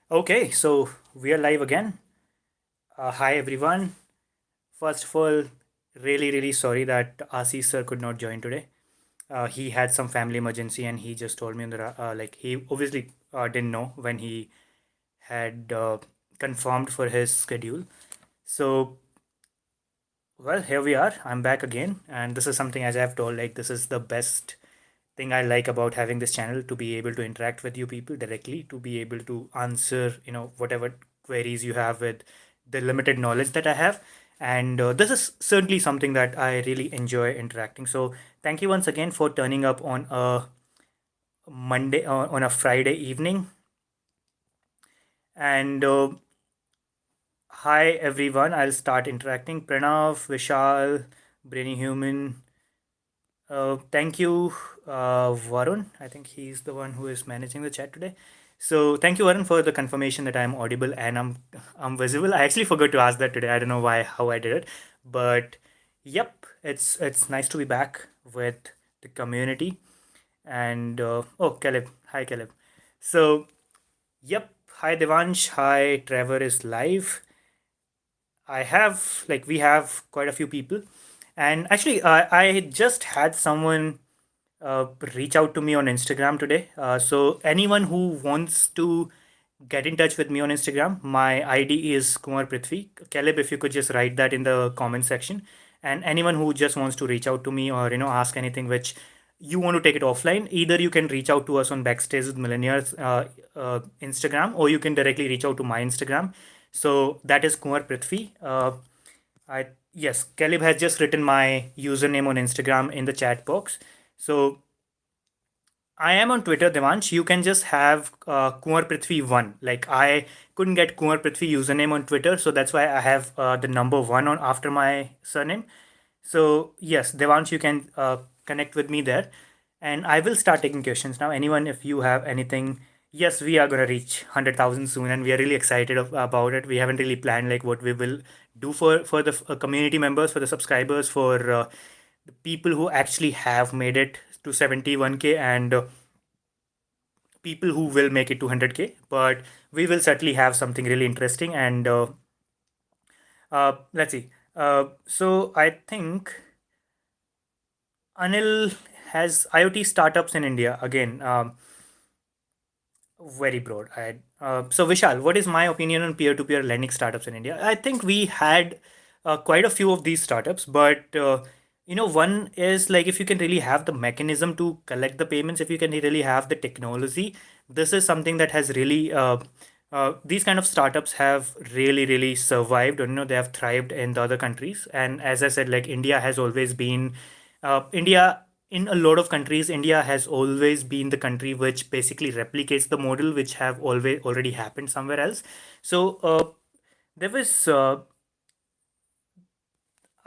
Okay, so we are live again. Hi everyone. First of all, really sorry that Ashish sir could not join today. He had some family emergency and he just told me on the like he obviously didn't know when he had confirmed for his schedule. So well, here we are. I'm back again, and this is something as I've told like this is the best thing I like about having this channel, to be able to interact with you people directly, to be able to answer, whatever queries you have with the limited knowledge that I have. And this is certainly something that I really enjoy interacting. So thank you once again for turning up on a Monday, on a Friday evening. And hi everyone, I'll start interacting. Pranav, Vishal, Brainy Human. Thank you, Varun. I think he's the one who is managing the chat today. So thank you, Varun, for the confirmation that I'm audible and I'm visible. I actually forgot to ask that today. I don't know how I did it, but yep, it's nice to be back with the community. And oh, Caleb, hi Caleb. So yep, hi Devansh, hi Trevor is live. We have quite a few people, and actually, I just had someone reach out to me on Instagram today. So anyone who wants to get in touch with me on Instagram, my ID is Kumar Prithvi. Caleb, if you could just write that in the comment section. And anyone who just wants to reach out to me or ask anything which you want to take it offline, either you can reach out to us on Backstage with Millennials Instagram, or you can directly reach out to my Instagram. So that is Kumar Prithvi. I Yes, Caleb has just written my username on Instagram in the chat box. So I am on Twitter, Devansh. You can just have Kumar Prithvi 1. Like, I couldn't get Kumar Prithvi username on Twitter, so that's why I have the number 1 on after my surname. So yes, Devansh, you can connect with me there, and I will start taking questions now. Anyone, if you have anything, yes, we are gonna reach 100,000 soon, and we are really excited about it. We haven't really planned like what we will do for the community members, for the subscribers, for the people who actually have made it to 71K, and people who will make it to 100K. But we will certainly have something really interesting, and let's see. So I think Anil has IoT startups in India. Again, very broad. So Vishal, what is my opinion on peer-to-peer lending startups in India? I think we had quite a few of these startups, but one is like if you can really have the mechanism to collect the payments, if you can really have the technology, this is something that has really these kind of startups have really survived, or they have thrived in the other countries. And as I said, like India has always been India, in a lot of countries, India has always been the country which basically replicates the model which have always already happened somewhere else. So there was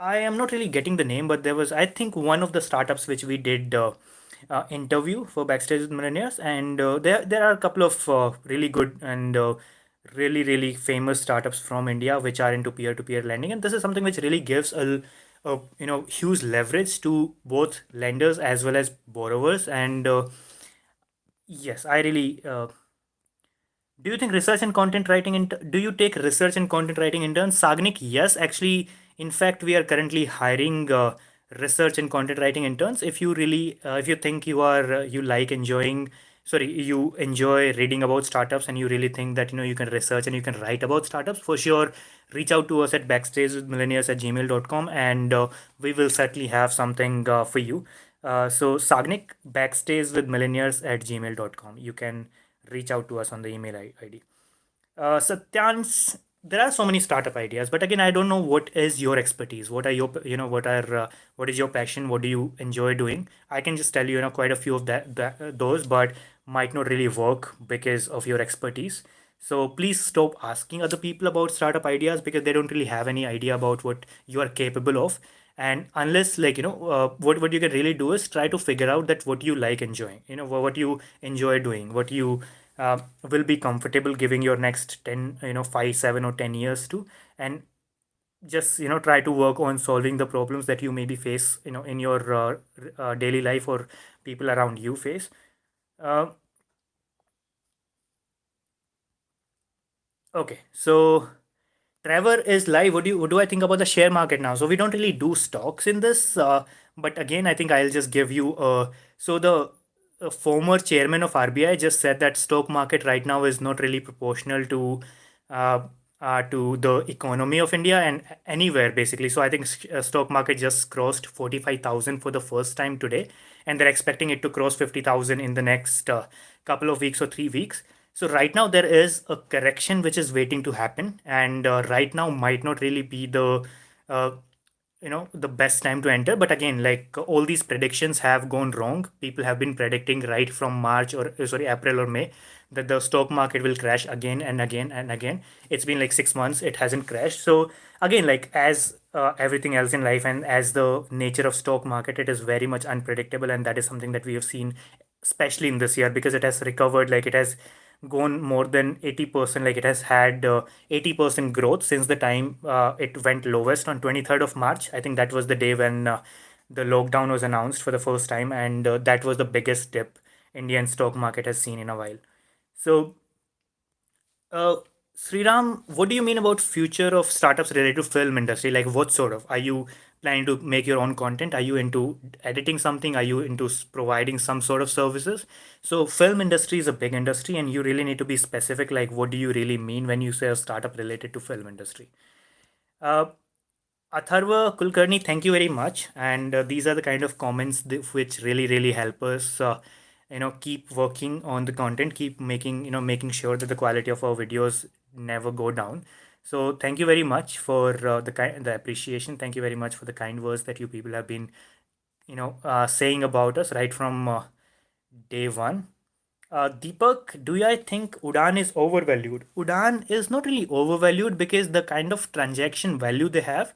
I am not really getting the name, but there was, I think, one of the startups which we did interview for Backstage with Millionaires, and there are a couple of really good and really famous startups from India which are into peer-to-peer lending, and this is something which really gives a huge leverage to both lenders as well as borrowers. And yes, I really do you think research and content writing do you take research and content writing interns, Sagnik? Yes, actually, in fact, we are currently hiring research and content writing interns. If you really, if you think you like enjoying, sorry, you enjoy reading about startups, and you really think that you can research and you can write about startups, for sure, reach out to us at backstagewithmillennials@gmail.com, and we will certainly have something for you. So Sagnik, backstagewithmillennials@gmail.com. You can reach out to us on the email ID. Satyans, there are so many startup ideas, but again, I don't know what is your expertise. What are your, what is your passion? What do you enjoy doing? I can just tell you, quite a few of those, but might not really work because of your expertise. So please stop asking other people about startup ideas because they don't really have any idea about what you are capable of. And unless like what you can really do is try to figure out that what you like enjoying, what you enjoy doing, what you will be comfortable giving your next 10, 5, 7 or 10 years to, and just try to work on solving the problems that you maybe face in your daily life, or people around you face. uh, Okay, so Trevor is live. What do I think about the share market now? So we don't really do stocks in this, but again, I think I'll just give you. So the former chairman of RBI just said that stock market right now is not really proportional uh, to the economy of India and anywhere basically. So I think stock market just crossed 45,000 for the first time today, and they're expecting it to cross 50,000 in the next couple of weeks or 3 weeks. So right now there is a correction which is waiting to happen, and right now might not really be uh, the best time to enter. But again, like all these predictions have gone wrong. People have been predicting right from March or sorry, April or May, that the stock market will crash again and again and again. It's been like 6 months, it hasn't crashed. So again, like as everything else in life and as the nature of stock market, it is very much unpredictable, and that is something that we have seen especially in this year, because it has recovered, like it has gone more than 80%, like it has had 80% growth since the time it went lowest on 23rd of March. I think that was the day when the lockdown was announced for the first time, and that was the biggest dip Indian stock market has seen in a while. So uh, Sriram, what do you mean about future of startups related to film industry? Like, what sort of? Are you planning to make your own content? Are you into editing something? Are you into providing some sort of services? So, film industry is a big industry, and you really need to be specific. Like, what do you really mean when you say a startup related to film industry? Uh, Atharva Kulkarni, thank you very much. And these are the kind of comments which really, really help us, keep working on the content, keep making, making sure that the quality of our videos never go down. So thank you very much for the appreciation. Thank you very much for the kind words that you people have been, saying about us right from day one. Deepak, do I think Udaan is overvalued? Udaan is not really overvalued because the kind of transaction value they have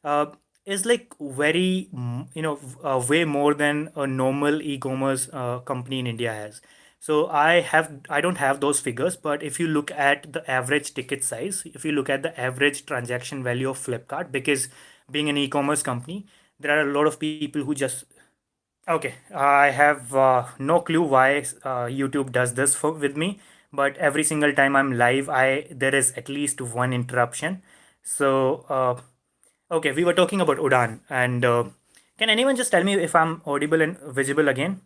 uh, is like very, way more than a normal e-commerce company in India has. So I don't have those figures, but if you look at the average ticket size, if you look at the average transaction value of Flipkart, because being an e-commerce company, there are a lot of people who just Okay, I have no clue why YouTube does this with me, but every single time I'm live, I there is at least one interruption. So, okay, we were talking about Udaan, and can anyone just tell me if I'm audible and visible again?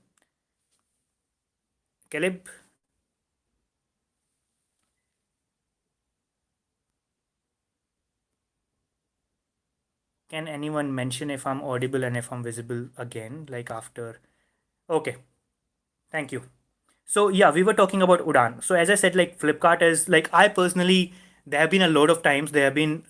Caleb, can anyone mention if I'm audible and if I'm visible again, like after? Okay, thank you. So yeah, we were talking about Udaan. So as I said, like Flipkart is like I personally, there have been a lot of times, there have been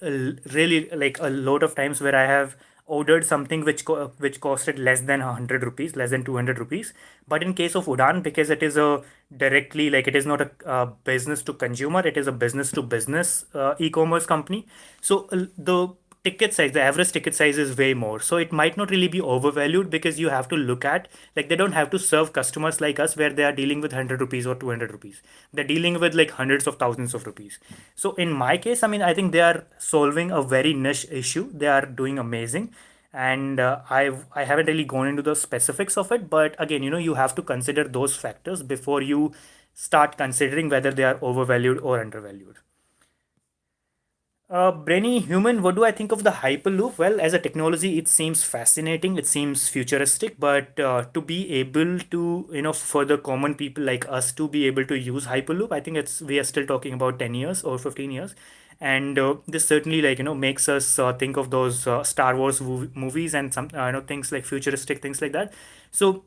really like a lot of times where I have ordered something which costed less than 100 rupees, less than 200 rupees. But in case of Udaan, because it is a directly, like it is not a business to consumer, it is a business to business e-commerce company. So the ticket size, the average ticket size is way more. So it might not really be overvalued, because you have to look at, like they don't have to serve customers like us where they are dealing with 100 rupees or 200 rupees. They're dealing with like hundreds of thousands of rupees. So in my case, I mean, I think they are solving a very niche issue. They are doing amazing. And I haven't really gone into the specifics of it, but again, you have to consider those factors before you start considering whether they are overvalued or undervalued. Brainy Human, what do I think of the Hyperloop? Well, as a technology, it seems fascinating, it seems futuristic, but to be able to, for the common people like us to be able to use Hyperloop, I think we are still talking about 10 years or 15 years. And this certainly, like, makes us think of those Star Wars movies and some, things like futuristic things like that. So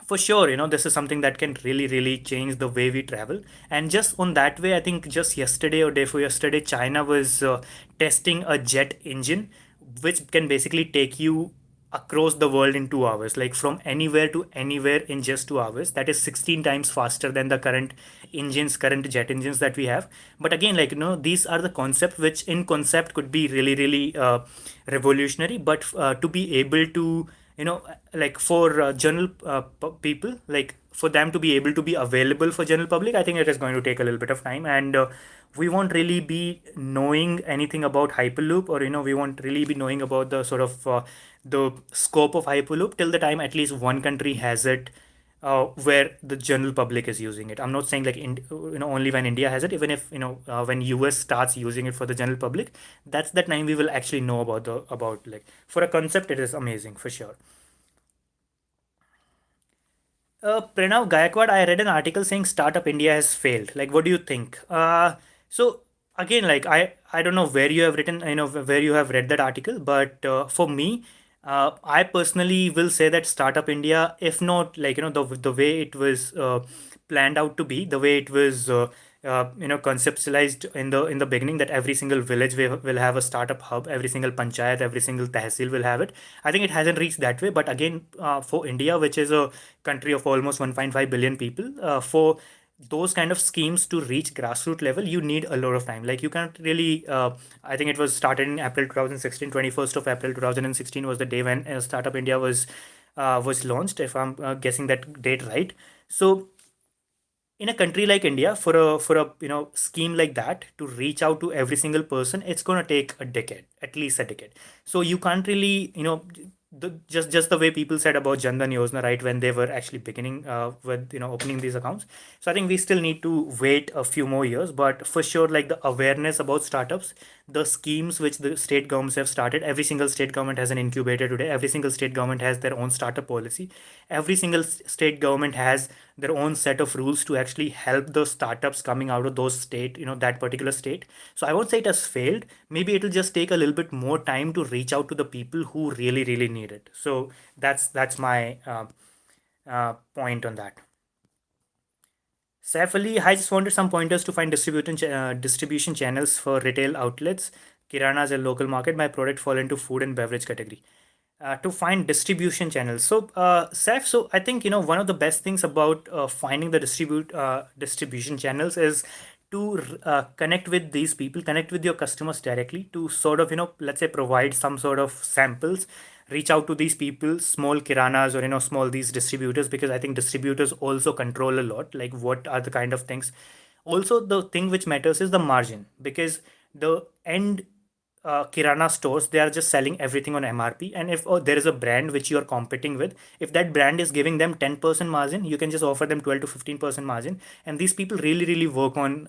for sure, this is something that can really, really change the way we travel. And just on that way, I think just yesterday or day before yesterday, China was testing a jet engine which can basically take you across the world in 2 hours, like from anywhere to anywhere in just 2 hours. That is 16 times faster than the current jet engines that we have. But again, like, these are the concept which in concept could be really, really revolutionary, but to be able to, like for general people, like for them to be able to be available for general public, I think it is going to take a little bit of time. And we won't really be knowing anything about Hyperloop, or we won't really be knowing about the sort of the scope of Hyperloop till the time at least one country has it where the general public is using it. I'm not saying like only when India has it. Even if when US starts using it for the general public, that's the time we will actually know about like for a concept. It is amazing for sure. Pranav Gaikwad, I read an article saying Startup India has failed. Like, what do you think? So again, like I don't know where you have written, where you have read that article, but for me, I personally will say that Startup India, if not like the way it was planned out to be, the way it was conceptualized in the beginning, that every single village will have a startup hub, every single panchayat, every single tehsil will have it. I think it hasn't reached that way, but again, for India, which is a country of almost 1.5 billion people, for those kind of schemes to reach grassroots level, you need a lot of time. Like you can't really I think it was started in April 2016. 21st of April 2016 was the day when Startup India was launched, if I'm guessing that date right. So in a country like India, for a scheme like that to reach out to every single person, it's gonna take a decade, at least a decade. So you can't really just the way people said about Jandan Yojana, right, when they were actually beginning with opening these accounts. So I think we still need to wait a few more years, but for sure, like the awareness about startups, the schemes which the state governments have started, every single state government has an incubator today. Every single state government has their own startup policy. Every single state government has their own set of rules to actually help the startups coming out of those state, that particular state. So I won't say it has failed. Maybe it'll just take a little bit more time to reach out to the people who really really need it. So that's my point on that. Saif Ali, I just wanted some pointers to find distribution channels for retail outlets, kiranas and local market. My product fall into food and beverage category. To find distribution channels. So, Saif, so I think one of the best things about finding the distribution channels is to connect with these people, connect with your customers directly, to sort of let's say provide some sort of samples, reach out to these people, small kiranas, or small these distributors, because I think distributors also control a lot, like what are the kind of things. Also, the thing which matters is the margin, because the end kirana stores, they are just selling everything on MRP. And if there is a brand which you are competing with, if that brand is giving them 10% margin, you can just offer them 12 to 15% margin. And these people really really work on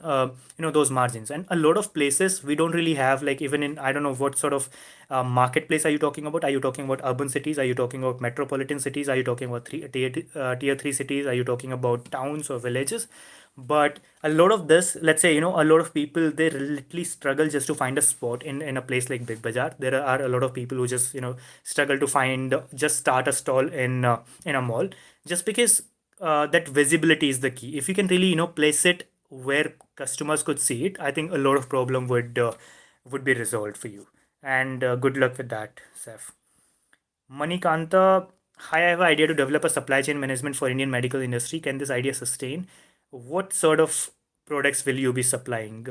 those margins. And a lot of places we don't really have, like even in, I don't know what sort of marketplace are you talking about. Are you talking about urban cities? Are you talking about metropolitan cities? Are you talking about tier 3 cities? Are you talking about towns or villages? But a lot of this, let's say, a lot of people, they literally struggle just to find a spot in a place like Big Bazaar. There are a lot of people who just struggle to find, just start a stall in a mall, just because that visibility is the key. If you can really place it where customers could see it, I think a lot of problem would be resolved for you. And good luck with that, Seth. Manikanta, hi, I have an idea to develop a supply chain management for Indian medical industry. Can this idea sustain? What sort of products will you be supplying?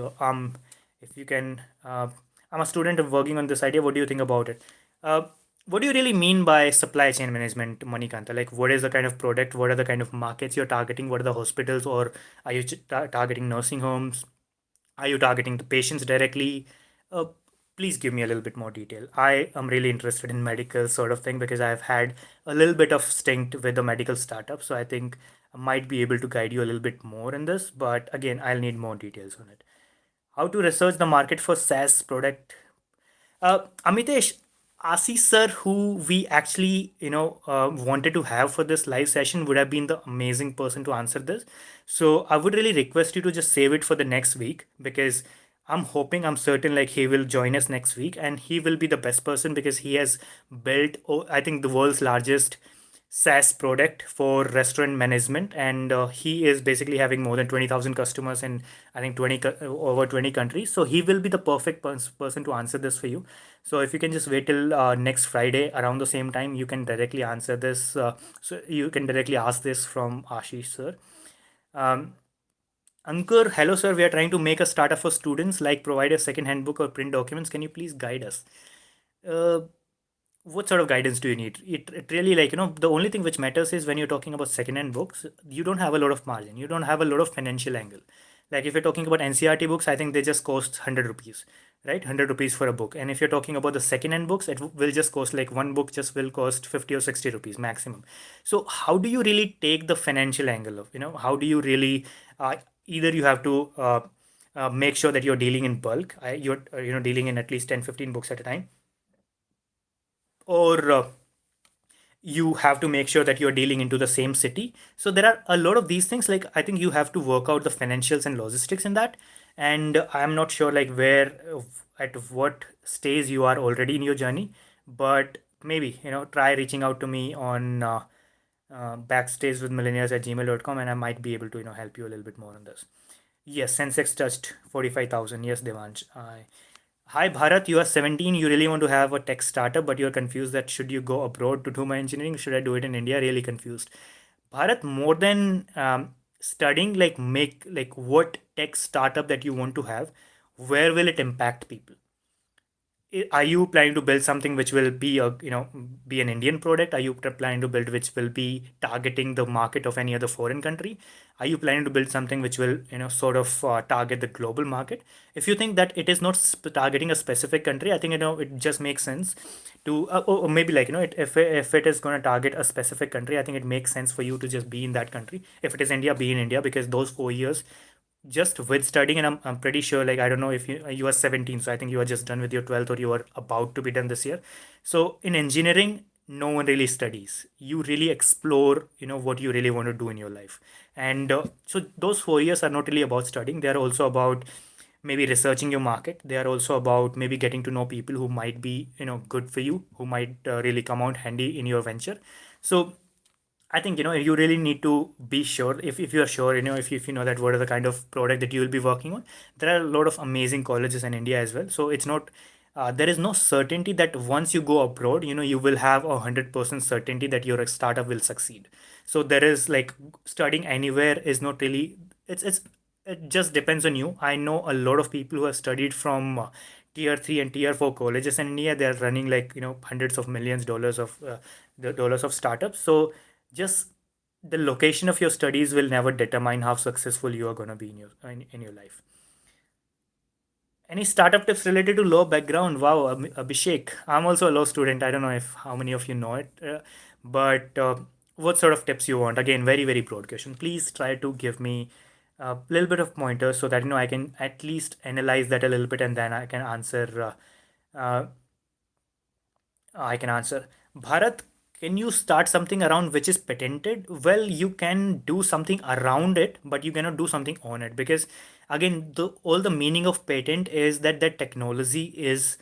If you can, I'm a student of working on this idea. What do you think about it? Uh, what do you really mean by supply chain management, Manikanta? Like, what is the kind of product? What are the kind of markets you're targeting? What are the hospitals, or are you targeting nursing homes? Are you targeting the patients directly? Uh, Please give me a little bit more detail. I am really interested in medical sort of thing, because I've had a little bit of stint with the medical startup. So I think I might be able to guide you a little bit more in this. But again, I'll need more details on it. How to research the market for SaaS product. Amitesh, Ashish sir, who we actually wanted to have for this live session, would have been the amazing person to answer this. So I would really request you to just save it for the next week, because I'm hoping, I'm certain, like he will join us next week, and he will be the best person, because he has built, I think, the world's largest SaaS product for restaurant management, and he is basically having more than 20,000 customers in, I think, over 20 countries. So he will be the perfect person to answer this for you. So if you can just wait till next Friday around the same time, you can directly answer this. So you can directly ask this from Ashish sir. Um, Ankur, hello sir. We are trying to make a startup for students, like provide a second handbook or print documents. Can you please guide us? Uh, what sort of guidance do you need? It really, like, the only thing which matters is when you're talking about second-hand books, you don't have a lot of margin. You don't have a lot of financial angle. Like if you're talking about NCRT books, I think they just cost 100 rupees, right? 100 rupees for a book. And if you're talking about the second-hand books, it will just cost, like, one book just will cost 50 or 60 rupees maximum. So how do you really take the financial angle of, how do you really, either you have to make sure that you're dealing in bulk, you're dealing in at least 10, 15 books at a time, or you have to make sure that you're dealing into the same city. So there are a lot of these things. Like, I think you have to work out the financials and logistics in that. And I'm not sure, like, where, at what stage you are already in your journey, but maybe try reaching out to me on backstage with millennials at gmail.com, and I might be able to help you a little bit more on this. Yes, Sensex touched 45,000. Yes, Devansh. Hi Bharat, you are 17. You really want to have a tech startup, but you're confused that should you go abroad to do my engineering? Should I do it in India? Really confused. Bharat, more than studying, like, make, like, what tech startup that you want to have, where will it impact people? Are you planning to build something which will be be an Indian product? Are you planning to build which will be targeting the market of any other foreign country? Are you planning to build something which will sort of target the global market? If you think that it is not targeting a specific country, I think it just makes sense to, or maybe, like, if it is going to target a specific country, I think it makes sense for you to just be in that country. If it is India, be in India, because those 4 years just with studying, and I'm pretty sure, like, I don't know if you are 17, so I think you are just done with your 12th, or you are about to be done this year. So in engineering, no one really studies. You really explore what you really want to do in your life. And so those 4 years are not really about studying. They are also about maybe researching your market. They are also about maybe getting to know people who might be good for you, who might really come out handy in your venture. So I think you really need to be sure, if you are sure, if you know that what are the kind of product that you will be working on. There are a lot of amazing colleges in India as well. So it's not, there is no certainty that once you go abroad, you will have 100% certainty that your startup will succeed. So there is, like, studying anywhere is not really, it just depends on you. I know a lot of people who have studied from tier 3 and tier 4 colleges in India. They're running, like, hundreds of millions dollars of the dollars of startups. So just the location of your studies will never determine how successful you are going to be in your life. Any startup tips related to law background? Wow, Abhishek. I'm also a law student. I don't know if how many of you know it, but what sort of tips you want? Again, very, very broad question. Please try to give me a little bit of pointers so that I can at least analyze that a little bit, and then I can answer. I can answer. Bharat, can you start something around which is patented? Well, you can do something around it, but you cannot do something on it, because, again, the all the meaning of patent is that that technology is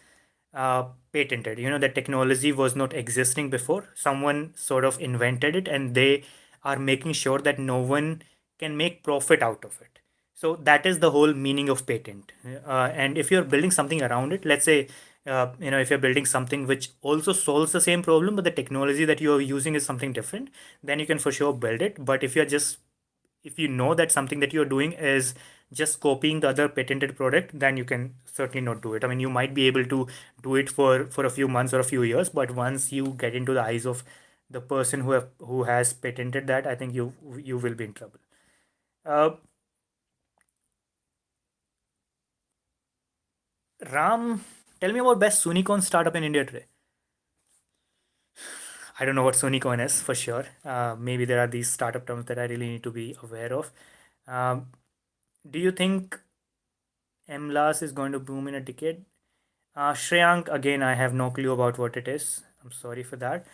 patented. That technology was not existing before. Someone sort of invented it, and they are making sure that no one can make profit out of it. So that is the whole meaning of patent. And if you're building something around it, let's say, if you're building something which also solves the same problem, but the technology that you're using is something different, then you can for sure build it. But if you know that something that you're doing is just copying the other patented product, then you can certainly not do it. I mean, you might be able to do it for a few months or a few years, but once you get into the eyes of the person who has patented that, I think you will be in trouble. uh, Ram, tell me about best unicorn startup in India today. I don't know what unicorn is for sure. Maybe there are these startup terms that I really need to be aware of. Um, do you think MLAS is going to boom in a decade? Shreyank, again, I have no clue about what it is. I'm sorry for that.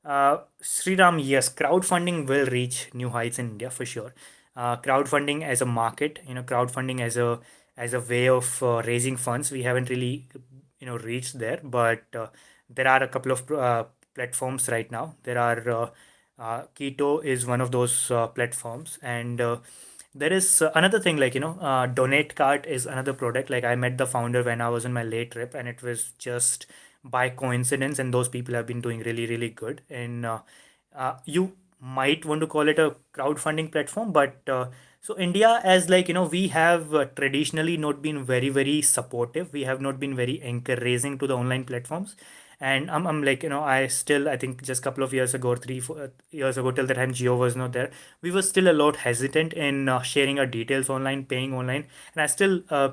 Sriram, yes, crowdfunding will reach new heights in India for sure. Crowdfunding as a market, crowdfunding as a way of raising funds, we haven't really reached there, but there are a couple of platforms right now. There are Keto is one of those platforms, and there is another thing, like, Donate Cart is another product. Like, I met the founder when I was on my late trip, and it was just by coincidence, and those people have been doing really, really good. And you might want to call it a crowdfunding platform, but so India, as, like, we have traditionally not been very, very supportive. We have not been very encouraging to the online platforms. And I'm like, I still, I think just a couple of years ago, 3 4 years ago, till the time Geo was not there, we were still a lot hesitant in sharing our details online, paying online. And I still uh,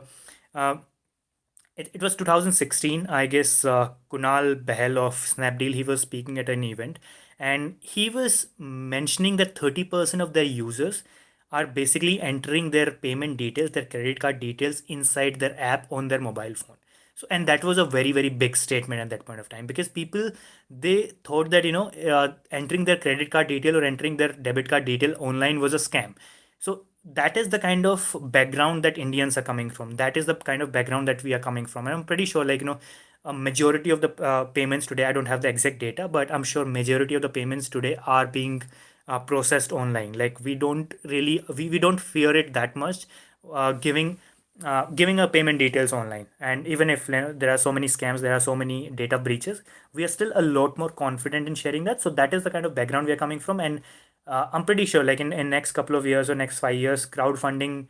it was 2016, I guess. Kunal Behel of Snapdeal, he was speaking at an event, and he was mentioning that 30% of their users are basically entering their payment details, their credit card details inside their app on their mobile phone. So, and that was a very, very big statement at that point of time, because people, they thought that, entering their credit card detail or entering their debit card detail online was a scam. So that is the kind of background that Indians are coming from. That is the kind of background that we are coming from. And I'm pretty sure, like, a majority of the payments today, I don't have the exact data, but I'm sure majority of the payments today are being processed online. Like, we don't fear it that much, giving a payment details online. And even if, there are so many scams, there are so many data breaches, we are still a lot more confident in sharing that. So that is the kind of background we are coming from. And I'm pretty sure, like, in next couple of years or next 5 years, crowdfunding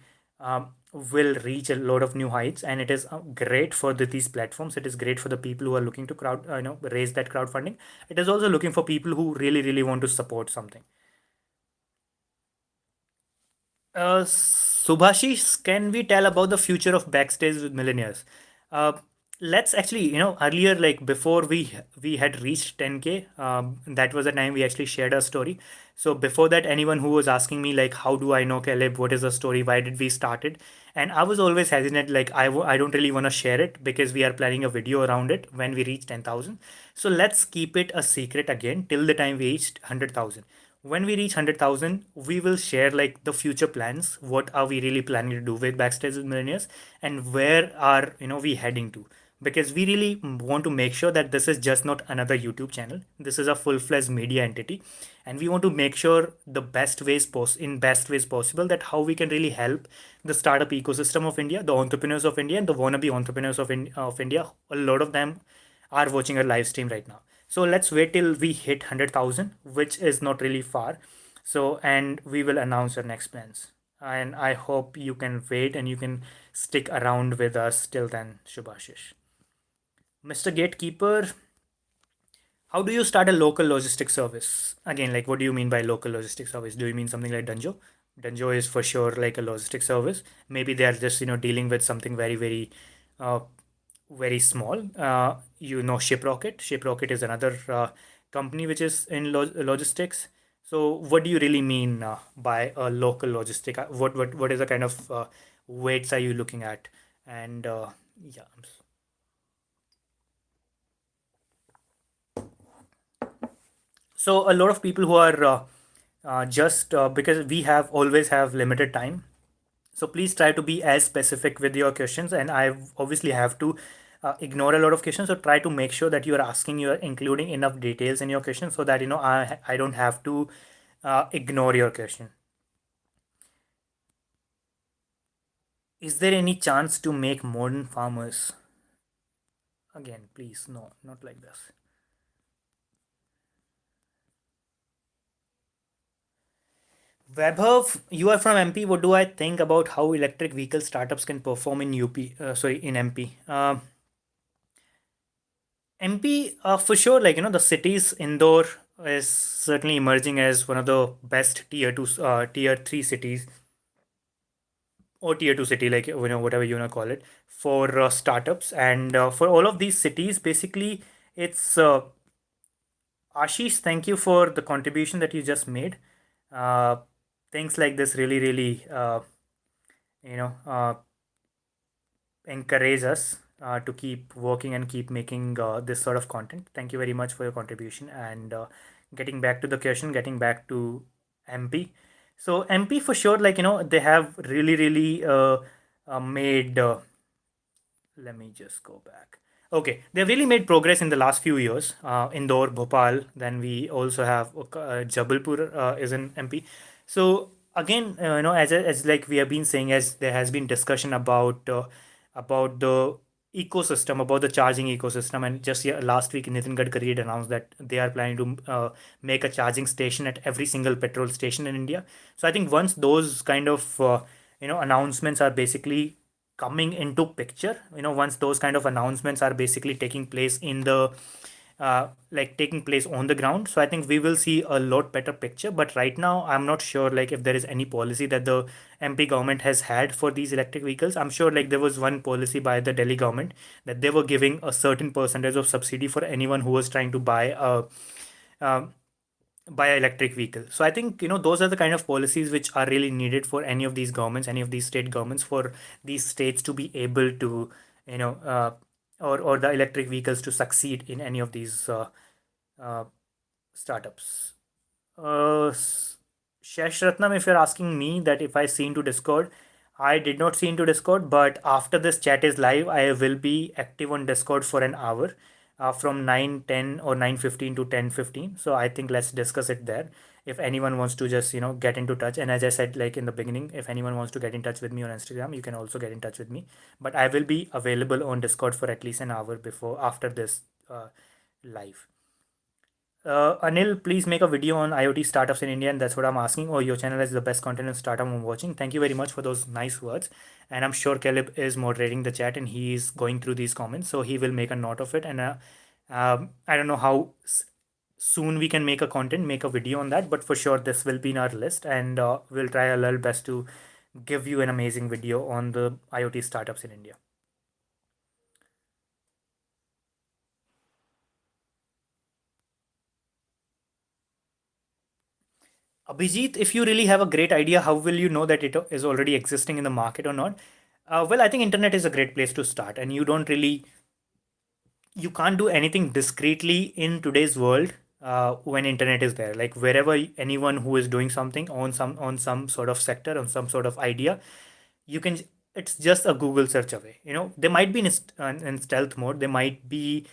will reach a lot of new heights, and it is great for these platforms. It is great for the people who are looking to raise that crowdfunding. It is also looking for people who really, really want to support something. Subhashish, can we tell about the future of backstage with millionaires? Uh, let's actually, earlier, like before we had reached 10K, that was the time we actually shared our story. So before that, anyone who was asking me like, how do I know Caleb? What is the story? Why did we start it? And I was always hesitant, like I don't really want to share it because we are planning a video around it when we reach 10,000. So let's keep it a secret again till the time we reached 100,000. When we reach 100,000, we will share like the future plans. What are we really planning to do with Backstage with Millionaires, and where are we heading to? Because we really want to make sure that this is just not another YouTube channel. This is a full-fledged media entity, and we want to make sure the best ways possible, that how we can really help the startup ecosystem of India, the entrepreneurs of India, and the wannabe entrepreneurs of India. A lot of them are watching a live stream right now. So let's wait till we hit 100,000, which is not really far. So, and we will announce our next plans. And I hope you can wait and you can stick around with us till then, Shubhashish. Mr. Gatekeeper, how do you start a local logistics service? Again, like, what do you mean by local logistics service? Do you mean something like Dunjo? Dunjo is for sure like a logistics service. Maybe they are just, dealing with something very, very uh, very small. Shiprocket. Shiprocket is another company which is in logistics. So, what do you really mean by a local logistic? What is the kind of weights are you looking at? And yeah, so a lot of people who are just because we have always have limited time. So please try to be as specific with your questions, and I obviously have to ignore a lot of questions. So try to make sure that you're including enough details in your question, so that I don't have to ignore your question. Is there any chance to make modern farmers? Again, please, no, not like this. Vaibhav, you are from MP. What do I think about how electric vehicle startups can perform in UP? In MP. MP, for sure, like, the cities Indore is certainly emerging as one of the best tier three cities, or tier two city, like, whatever you wanna call it, for startups. And for all of these cities, basically, it's Ashish. Thank you for the contribution that you just made. Uh, Things like this really, really, you know, uh, encourage us to keep working and keep making this sort of content. Thank you very much for your contribution. And getting back to the question, getting back to MP. So MP for sure, like, they have really, really made. Let me just go back. Okay, they've really made progress in the last few years. Indore, Bhopal, then we also have Jabalpur is in MP. So again, as like we have been saying, as there has been discussion about the ecosystem, about the charging ecosystem, and just last week Nitin Gadkari had announced that they are planning to make a charging station at every single petrol station in India. So I think once those kind of announcements are basically coming into picture, once those kind of announcements are basically taking place in the like taking place on the ground. So I think we will see a lot better picture. But right now, I'm not sure like if there is any policy that the MP government has had for these electric vehicles. I'm sure like there was one policy by the Delhi government that they were giving a certain percentage of subsidy for anyone who was trying to uh, buy an electric vehicle. So I think those are the kind of policies which are really needed for any of these governments, any of these state governments, for these states to be able to you know or the electric vehicles to succeed in any of these uh, startups. Shash Ratnam, if you're asking me that if I see into Discord, I did not see into Discord, but after this chat is live, I will be active on Discord for an hour, from 9:10 or 9:15 to 10:15. So I think let's discuss it there. If anyone wants to just get into touch, and as I said like in the beginning, if anyone wants to get in touch with me on Instagram, you can also get in touch with me. But I will be available on Discord for at least an hour before after this live. Anil, please make a video on IoT startups in India, and that's what I'm asking. Oh, your channel is the best content in startup I'm watching. Thank you very much for those nice words. And I'm sure Caleb is moderating the chat and he's going through these comments, so he will make a note of it. And I don't know how soon we can make a video on that, but for sure this will be in our list, and we'll try our little best to give you an amazing video on the IoT startups in India. Abhijit, if you really have a great idea, how will you know that it is already existing in the market or not? Well, I think internet is a great place to start, and you can't do anything discreetly in today's world when internet is there. Like wherever anyone who is doing something on some sort of sector, on some sort of idea, you can it's just a Google search away. They might be in stealth mode, they might be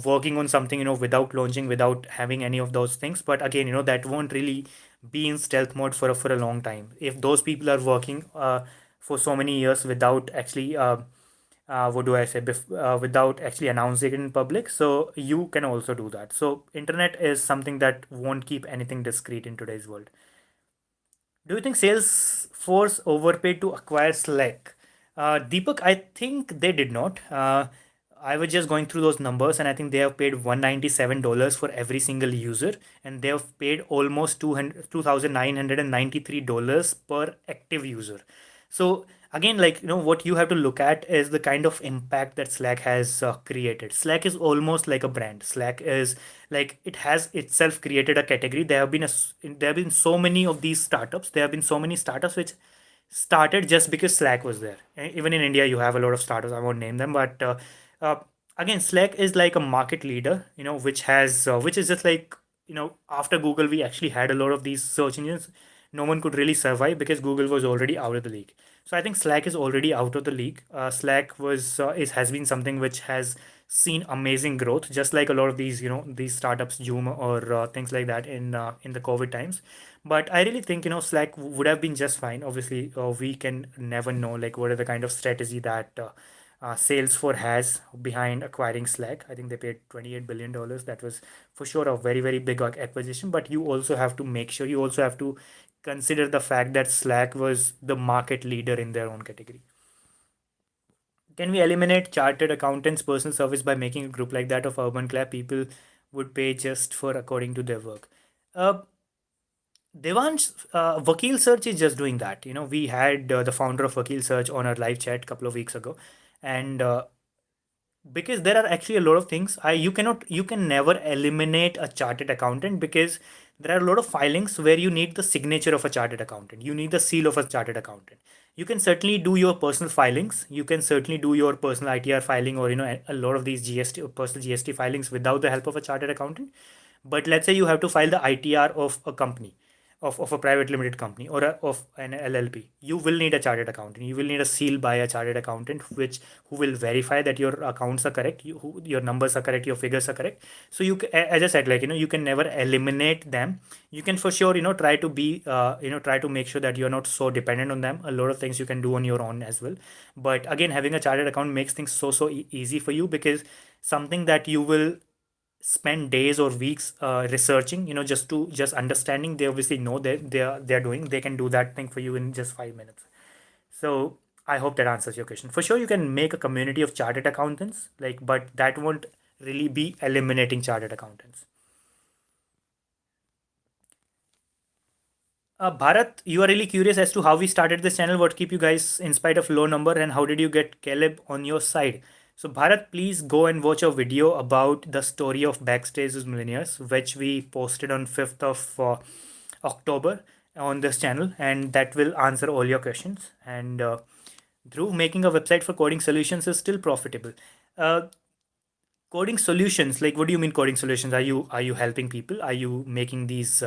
working on something without launching, without having any of those things, but again that won't really be in stealth mode for a long time. If those people are working for so many years without actually what do I say without actually announcing it in public, so you can also do that. So internet is something that won't keep anything discreet in today's world. Do you think Salesforce overpaid to acquire Slack? Deepak, I think they did not. I was just going through those numbers, and I think they have paid $197 for every single user, and they have paid almost $2,993 per active user. So again, like what you have to look at is the kind of impact that Slack has created. Slack is almost like a brand. Slack is like it has itself created a category. There have been so many of these startups. There have been so many startups which started just because Slack was there. Even in India, you have a lot of startups. I won't name them, but uh, again, Slack is like a market leader. Which is just like after Google, we actually had a lot of these search engines. No one could really survive because Google was already out of the league. So I think Slack is already out of the league. Slack has been something which has seen amazing growth, just like a lot of these startups, Zoom or things like that in the COVID times. But I really think Slack would have been just fine. Obviously, we can never know like what are the kind of strategy that Salesforce has behind acquiring Slack. I think they paid $28 billion. That was for sure a very very big acquisition. But you also have to make sure you also have to consider the fact that Slack was the market leader in their own category. Can we eliminate chartered accountants' personal service by making a group like that of urban clap? People would pay just for according to their work. Uh, Devansh, Vakil Search is just doing that. We had the founder of Vakil Search on our live chat a couple of weeks ago, and because there are actually a lot of things you can never eliminate a chartered accountant, because there are a lot of filings where you need the signature of a chartered accountant, you need the seal of a chartered accountant. You can certainly do your personal filings, you can certainly do your personal ITR filing, or a lot of these GST or personal GST filings without the help of a chartered accountant. But let's say you have to file the ITR of a company, of a private limited company, or of an LLP. You will need a chartered accountant. You will need a seal by a chartered accountant, who will verify that your accounts are correct, your numbers are correct, your figures are correct. So as I said, like you can never eliminate them. You can for sure try to be try to make sure that you're not so dependent on them. A lot of things you can do on your own as well. But again, having a chartered account makes things so easy for you, because something that you will spend days or weeks researching, just understanding, they obviously know that they're doing, they can do that thing for you in just 5 minutes. So I hope that answers your question. For sure, you can make a community of chartered accountants, like, but that won't really be eliminating chartered accountants. Bharat, you are really curious as to how we started this channel, what keep you guys in spite of low number, and how did you get Caleb on your side? So Bharat, please go and watch a video about the story of Backstage with Millionaires, which we posted on 5th of October on this channel, and that will answer all your questions. And Dhruv, making a website for coding solutions is still profitable. Uh, Coding solutions, like what do you mean coding solutions? Are you helping people? Are you making these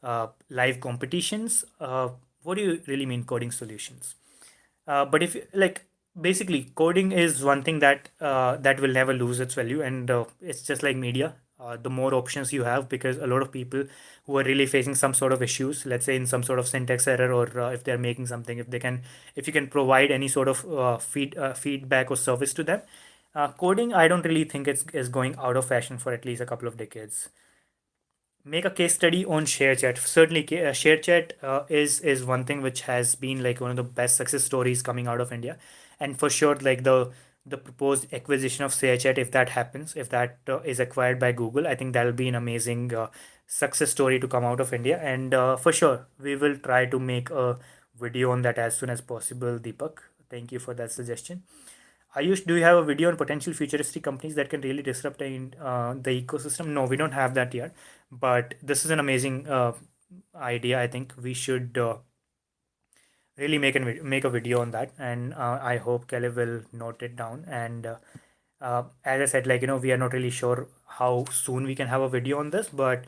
live competitions? What do you really mean coding solutions? But if like basically coding is one thing that will never lose its value, and it's just like media. The more options you have, because a lot of people who are really facing some sort of issues, let's say in some sort of syntax error, or if they're making something, if you can provide any sort of feedback or service to them. Coding, I don't really think is going out of fashion for at least a couple of decades. Make a case study on ShareChat. Certainly, ShareChat is one thing which has been like one of the best success stories coming out of India, and for sure, like the proposed acquisition of ShareChat, if that happens, if that is acquired by Google, I think that'll be an amazing success story to come out of India, and for sure, we will try to make a video on that as soon as possible. Deepak, thank you for that suggestion. Ayush, do you have a video on potential futuristic companies that can really disrupt the ecosystem? No, we don't have that yet, but this is an amazing idea. I think we should really make a video on that, and I hope Kelly will note it down. And as I said, like we are not really sure how soon we can have a video on this, but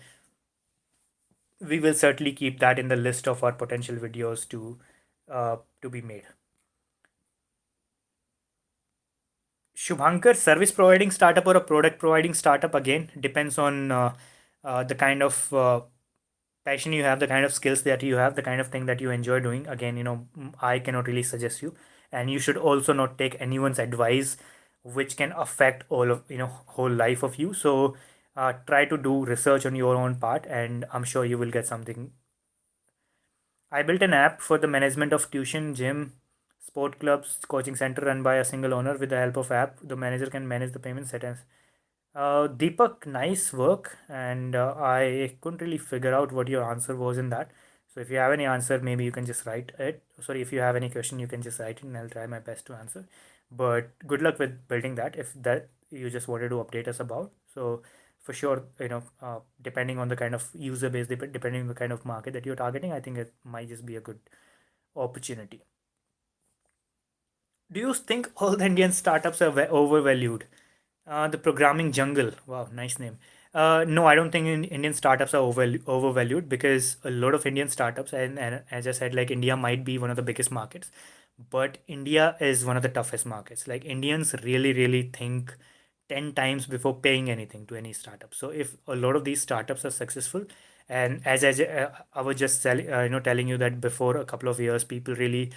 we will certainly keep that in the list of our potential videos to be made. Shubhankar, service providing startup or a product providing startup, again depends on the kind of passion you have, the kind of skills that you have, the kind of thing that you enjoy doing. Again, I cannot really suggest you, and you should also not take anyone's advice, which can affect all of whole life of you. So try to do research on your own part, and I'm sure you will get something. I built an app for the management of tuition, gym, sport clubs, coaching center run by a single owner. With the help of app, the manager can manage the payment settings. Deepak, nice work, and I couldn't really figure out what your answer was in that. So if you have any answer, maybe you can just write it. Sorry, if you have any question, you can just write it, and I'll try my best to answer. But good luck with building that. If that you just wanted to update us about, so for sure, depending on the kind of user base, depending on the kind of market that you're targeting, I think it might just be a good opportunity. Do you think all the Indian startups are overvalued? The programming jungle. Wow, nice name. No, I don't think Indian startups are overvalued, because a lot of Indian startups, and as I said, like India might be one of the biggest markets, but India is one of the toughest markets. Like Indians really, really think 10 times before paying anything to any startup. So if a lot of these startups are successful, and as I was just telling you that before a couple of years, people really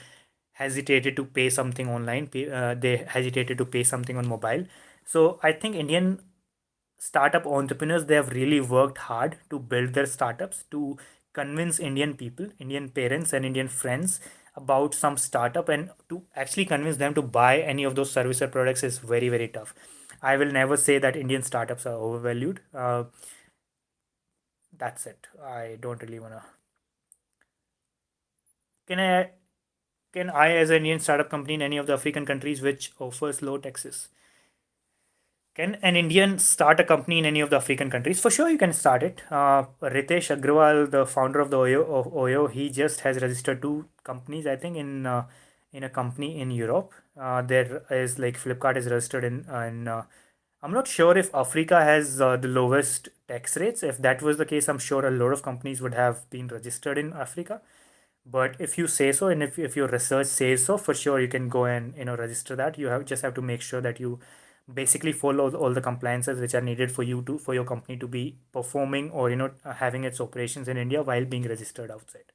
hesitated to pay something online. They hesitated to pay something on mobile. So I think Indian startup entrepreneurs, they have really worked hard to build their startups, to convince Indian people, Indian parents, and Indian friends about some startup, and to actually convince them to buy any of those service or products is very, very tough. I will never say that Indian startups are overvalued. That's it. I don't really wanna. Can I can I, as an Indian startup company in any of the African countries which offers low taxes? Can an Indian start a company in any of the African countries? For sure, you can start it. Ritesh Agrawal, the founder of Oyo, he just has registered two companies, I think, in a company in Europe. There is like Flipkart is registered in. I'm not sure if Africa has the lowest tax rates. If that was the case, I'm sure a lot of companies would have been registered in Africa. But if you say so, and if your research says so, for sure you can go and register that. You have to make sure that you basically follow all the compliances which are needed for your company to be performing, or having its operations in India while being registered outside.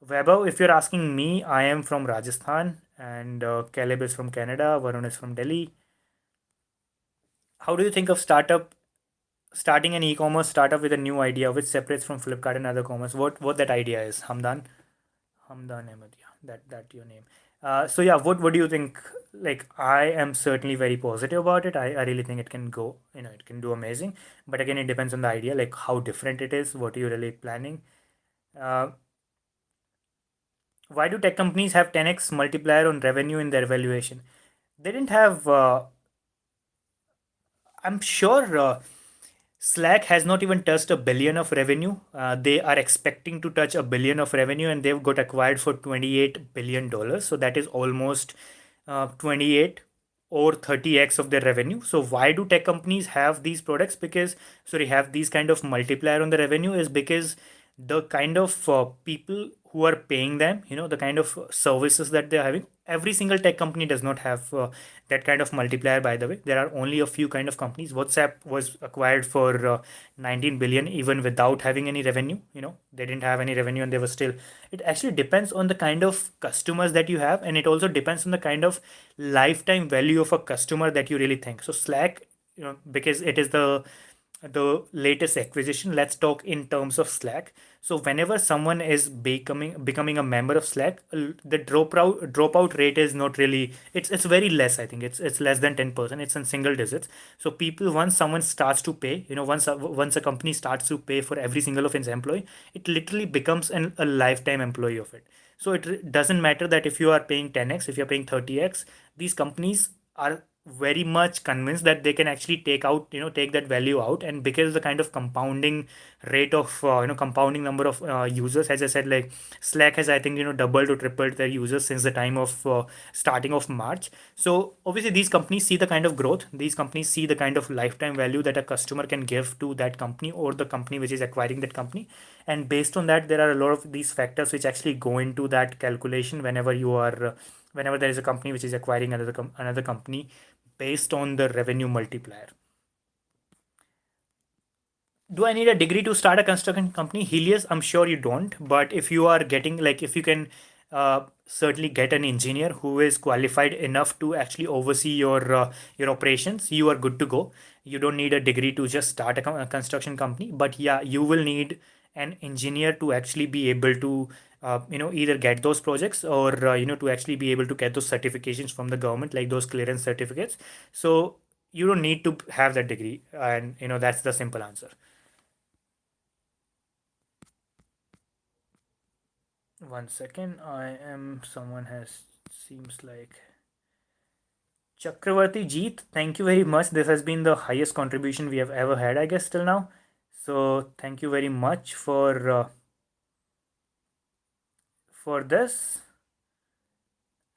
Vaibhav, if you're asking me, I am from Rajasthan, and Caleb is from Canada, Varun is from Delhi. How do you think of starting an e-commerce startup with a new idea which separates from Flipkart and other commerce? What that idea is, Hamdan? Hamdan Ahmed, yeah, that your name. So yeah, what do you think? Like, I am certainly very positive about it. I really think it can go, it can do amazing. But again, it depends on the idea, like how different it is, what are you really planning. Uh, why do tech companies have 10x multiplier on revenue in their valuation? They didn't have, I'm sure Slack has not even touched a billion of revenue. They are expecting to touch a billion of revenue, and they've got acquired for $28 billion. So that is almost 28 or 30x of their revenue. So why do tech companies have these products? Because, sorry, have these kind of multiplier on the revenue is because the kind of people who are paying them, the kind of services that they're having. Every single tech company does not have that kind of multiplier, by the way. There are only a few kind of companies. WhatsApp was acquired for 19 billion even without having any revenue. They didn't have any revenue and they were still. It actually depends on the kind of customers that you have, and it also depends on the kind of lifetime value of a customer that you really think. So Slack, because it is the latest acquisition, let's talk in terms of Slack. So whenever someone is becoming a member of Slack, the dropout rate is not really, it's very less. I think it's less than 10%. It's in single digits. So people, once someone starts to pay, once a company starts to pay for every single of its employee, it literally becomes a lifetime employee of it. So it doesn't matter that if you are paying 10x, if you're paying 30x, these companies are very much convinced that they can actually take that value out. And because the kind of compounding rate of compounding number of users, as I said, like Slack has, I think, doubled or tripled their users since the time of starting of March. So obviously these companies see the kind of growth, these companies see the kind of lifetime value that a customer can give to that company or the company which is acquiring that company. And based on that, there are a lot of these factors which actually go into that calculation whenever you are whenever there is a company which is acquiring another company based on the revenue multiplier. Do I need a degree to start a construction company? Helios, I'm sure you don't. But if you are getting, like, if you can certainly get an engineer who is qualified enough to actually oversee your operations, you are good to go. You don't need a degree to just start a construction company. But yeah, you will need an engineer to actually be able to either get those projects or to actually be able to get those certifications from the government, like those clearance certificates. So you don't need to have that degree, and that's the simple answer. One second, someone has, seems like Chakravarti Jeet. Thank you very much. This has been the highest contribution we have ever had, I guess, till now. So thank you very much for this.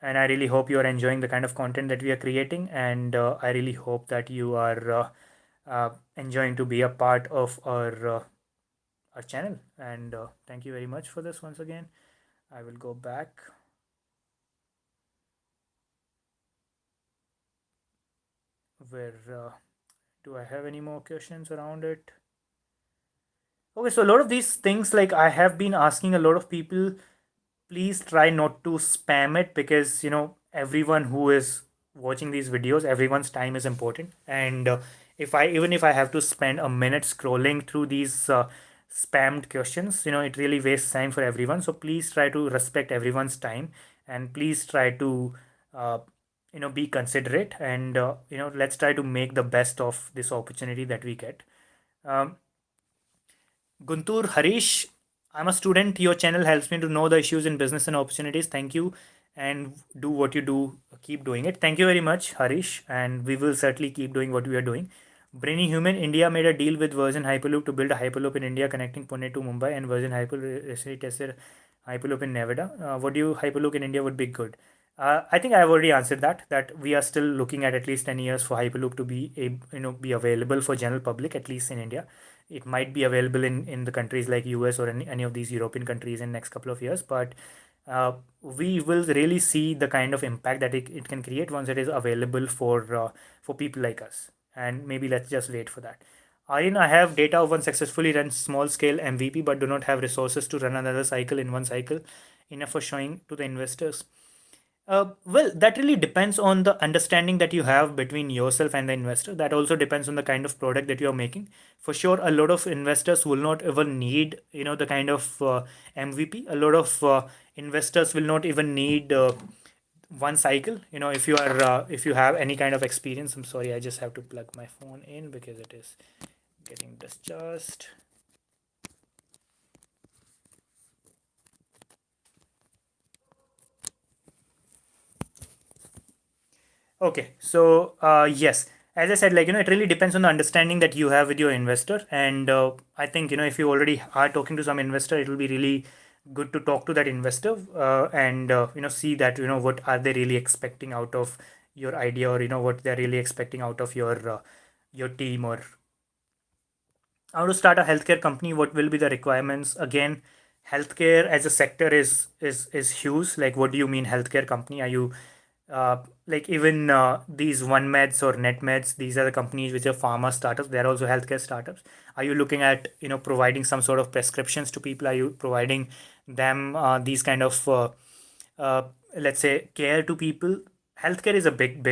And I really hope you are enjoying the kind of content that we are creating. And I really hope that you are enjoying to be a part of our channel. And thank you very much for this once again. I will go back where do I have any more questions around it? Okay, so a lot of these things, like I have been asking a lot of people, please try not to spam it, because everyone who is watching these videos, everyone's time is important. And if I have to spend a minute scrolling through these spammed questions, it really wastes time for everyone. So please try to respect everyone's time, and please try to uh, be considerate, and let's try to make the best of this opportunity that we get. um, Guntur Harish, I'm a student. Your channel helps me to know the issues in business and opportunities. Thank you, and do what you do. Keep doing it. Thank you very much, Harish, and we will certainly keep doing what we are doing. Brainy Human India made a deal with Virgin Hyperloop to build a Hyperloop in India connecting Pune to Mumbai, and Virgin Hyperloop recently tested Hyperloop in Nevada. What do you Hyperloop in India would be good? I think I have already answered that. That we are still looking at least 10 years for Hyperloop to be available for general public, at least in India. It might be available in the countries like US or any of these European countries in next couple of years, but we will really see the kind of impact that it can create once it is available for people like us. And maybe let's just wait for that. Aryan, I have data of one successfully run small scale MVP but do not have resources to run another cycle in one cycle, enough for showing to the investors. Well, that really depends on the understanding that you have between yourself and the investor. That also depends on the kind of product that you are making. For sure, a lot of investors will not even need, the kind of MVP. A lot of investors will not even need one cycle. If you have any kind of experience, I'm sorry, I just have to plug my phone in because it is getting discharged. Okay, so yes, as I said, like it really depends on the understanding that you have with your investor, and I think if you already are talking to some investor, it will be really good to talk to that investor and see that what are they really expecting out of your idea, or what they're really expecting out of your team, or how to start a healthcare company, what will be the requirements. Again, healthcare as a sector is huge. Like, what do you mean healthcare company? Are you like, even these one meds or net meds, these are the companies which are pharma startups, they're also healthcare startups. Are you looking at providing some sort of prescriptions to people? Are you providing them these kind of uh, let's say care to people? Healthcare is a big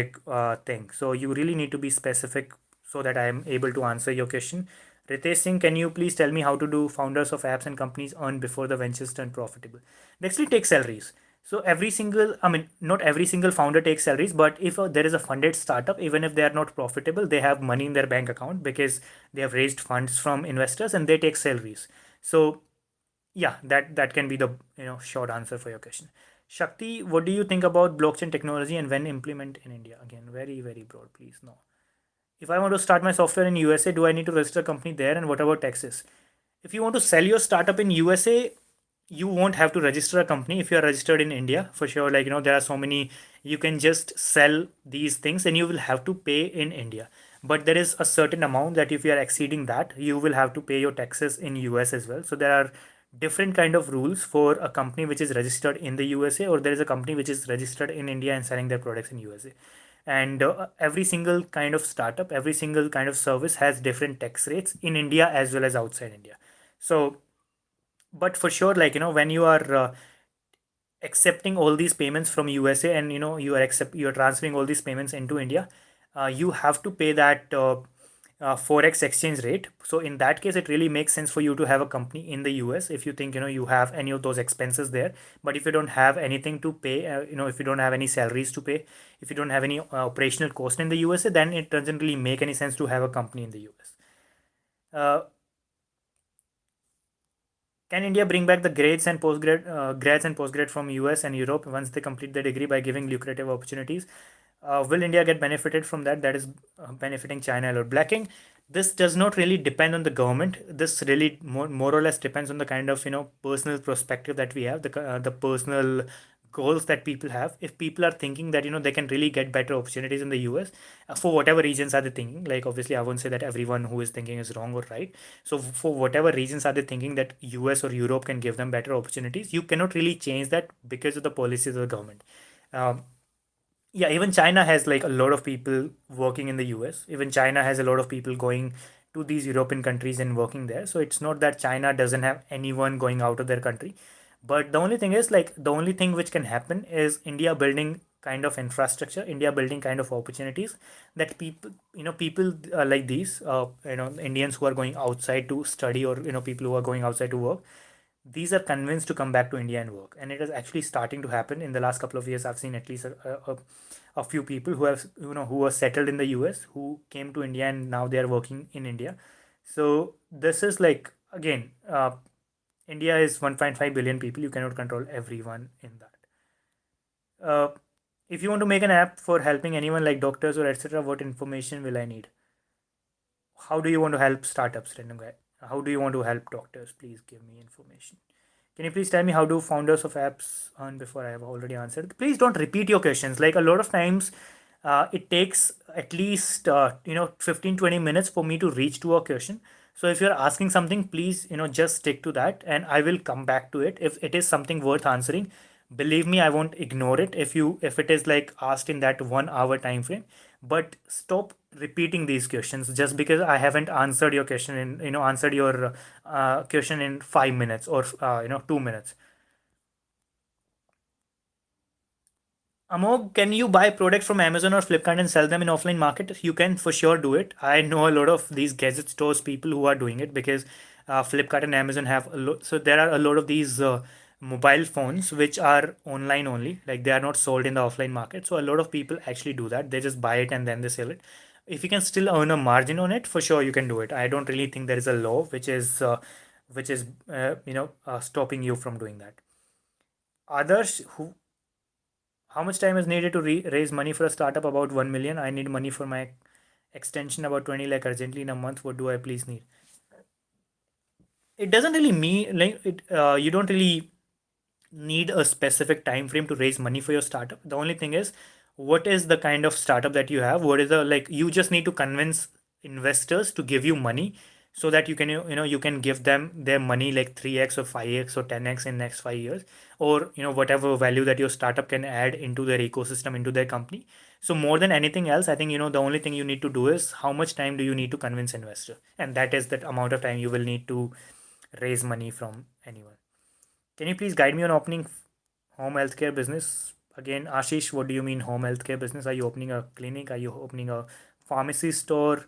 thing, so you really need to be specific so that I am able to answer your question. Ritesh Singh, can you please tell me how to do founders of apps and companies earn before the ventures turn profitable? They actually take salaries. So every single, I mean, not every single founder takes salaries, but if there is a funded startup, even if they are not profitable, they have money in their bank account because they have raised funds from investors and they take salaries. So yeah, that can be the short answer for your question. Shakti, what do you think about blockchain technology and when implement in India? Again, very broad, please. No. If I want to start my software in USA, do I need to register a company there? And what about taxes? If you want to sell your startup in USA, you won't have to register a company if you are registered in India for sure. Like, there are so many, you can just sell these things and you will have to pay in India. But there is a certain amount that if you are exceeding that, you will have to pay your taxes in US as well. So there are different kind of rules for a company which is registered in the USA, or there is a company which is registered in India and selling their products in USA. And every single kind of startup, every single kind of service has different tax rates in India as well as outside India. So but for sure, like when you are accepting all these payments from USA, and you are transferring all these payments into India, you have to pay that forex exchange rate. So in that case, it really makes sense for you to have a company in the US if you think you have any of those expenses there. But if you don't have anything to pay, if you don't have any salaries to pay, if you don't have any operational cost in the USA, then it doesn't really make any sense to have a company in the US. Can India bring back the grads and postgrad from US and Europe once they complete their degree by giving lucrative opportunities? Will India get benefited from that? That is benefiting China or blacking. This does not really depend on the government. This really more or less depends on the kind of personal perspective that we have, the personal goals that people have. If people are thinking that they can really get better opportunities in the US, for whatever reasons are they thinking, like obviously I won't say that everyone who is thinking is wrong or right. So for whatever reasons are they thinking that US or Europe can give them better opportunities, you cannot really change that because of the policies of the government. um, yeah, even China has like a lot of people working in the US. Even China has a lot of people going to these European countries and working there. So it's not that China doesn't have anyone going out of their country. But the only thing is, like, the only thing which can happen is India building kind of infrastructure, India building kind of opportunities that people like these, Indians who are going outside to study, or people who are going outside to work, these are convinced to come back to India and work. And it is actually starting to happen in the last couple of years. I've seen at least a few people who have, who were settled in the US, who came to India and now they are working in India. So this is like, again, India is 1.5 billion people. You cannot control everyone in that. If you want to make an app for helping anyone like doctors or etc., what information will I need? How do you want to help startups, random guy? How do you want to help doctors? Please give me information. Can you please tell me how do founders of apps earn before I have already answered? Please don't repeat your questions. Like, a lot of times, it takes at least 15-20 minutes for me to reach to a question. So if you're asking something, please just stick to that, and I will come back to it if it is something worth answering. Believe me, I won't ignore it if it is like asked in that 1 hour time frame. But stop repeating these questions just because I haven't answered your question in answered your question in 5 minutes or 2 minutes. Amog, can you buy products from Amazon or Flipkart and sell them in offline market? You can for sure do it. I know a lot of these gadget stores people who are doing it because Flipkart and Amazon have a lot. So there are a lot of these mobile phones which are online only, like they are not sold in the offline market. So a lot of people actually do that. They just buy it and then they sell it. If you can still earn a margin on it, for sure you can do it. I don't really think there is a law which is stopping you from doing that. Others who, how much time is needed to raise money for a startup? About 1 million. I need money for my extension about 20 lakh urgently in a month. What do I please need? It doesn't really mean like it. You don't really need a specific time frame to raise money for your startup. The only thing is, what is the kind of startup that you have? What is the, like, you just need to convince investors to give you money so that you can, you can give them their money like 3x or 5x or 10x in next 5 years, or whatever value that your startup can add into their ecosystem, into their company. So more than anything else, I think, the only thing you need to do is how much time do you need to convince investor, and that is that amount of time you will need to raise money from anyone. Can you please guide me on opening home healthcare business? Again, Ashish, what do you mean home healthcare business? Are you opening a clinic? Are you opening a pharmacy store?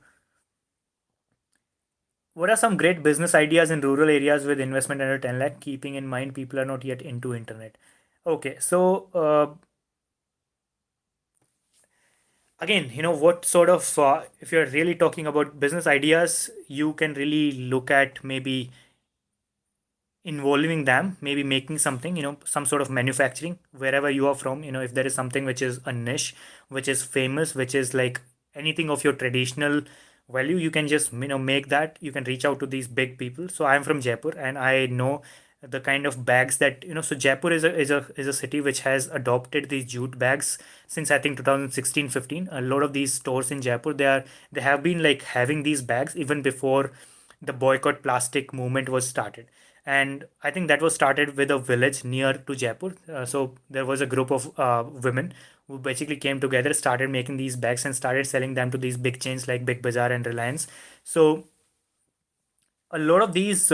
What are some great business ideas in rural areas with investment under 10 lakh, keeping in mind people are not yet into internet? Okay, so again, what sort of, if you're really talking about business ideas, you can really look at maybe involving them, maybe making something, some sort of manufacturing wherever you are from. If there is something which is a niche, which is famous, which is like anything of your traditional value, you can just make that. You can reach out to these big people. So I'm from Jaipur and I know the kind of bags that, so Jaipur is a city which has adopted these jute bags since I think 2016-15. A lot of these stores in Jaipur, they have been like having these bags even before the boycott plastic movement was started. And I think that was started with a village near to Jaipur. So there was a group of women who basically came together, started making these bags and started selling them to these big chains like Big Bazaar and Reliance. So a lot of these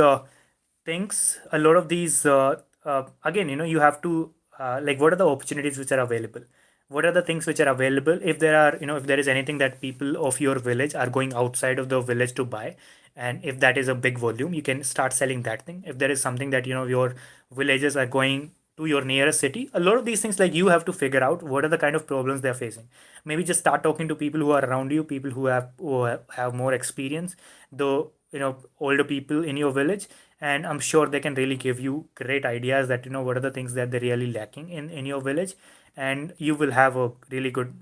things, a lot of these again, you have to like, what are the opportunities which are available? What are the things which are available? If there are, if there is anything that people of your village are going outside of the village to buy, and if that is a big volume, you can start selling that thing. If there is something that, your villagers are going to your nearest city, a lot of these things, like, you have to figure out what are the kind of problems they're facing. Maybe just start talking to people who are around you, people who have more experience, the older people in your village, and I'm sure they can really give you great ideas that, what are the things that they're really lacking in your village, and you will have a really good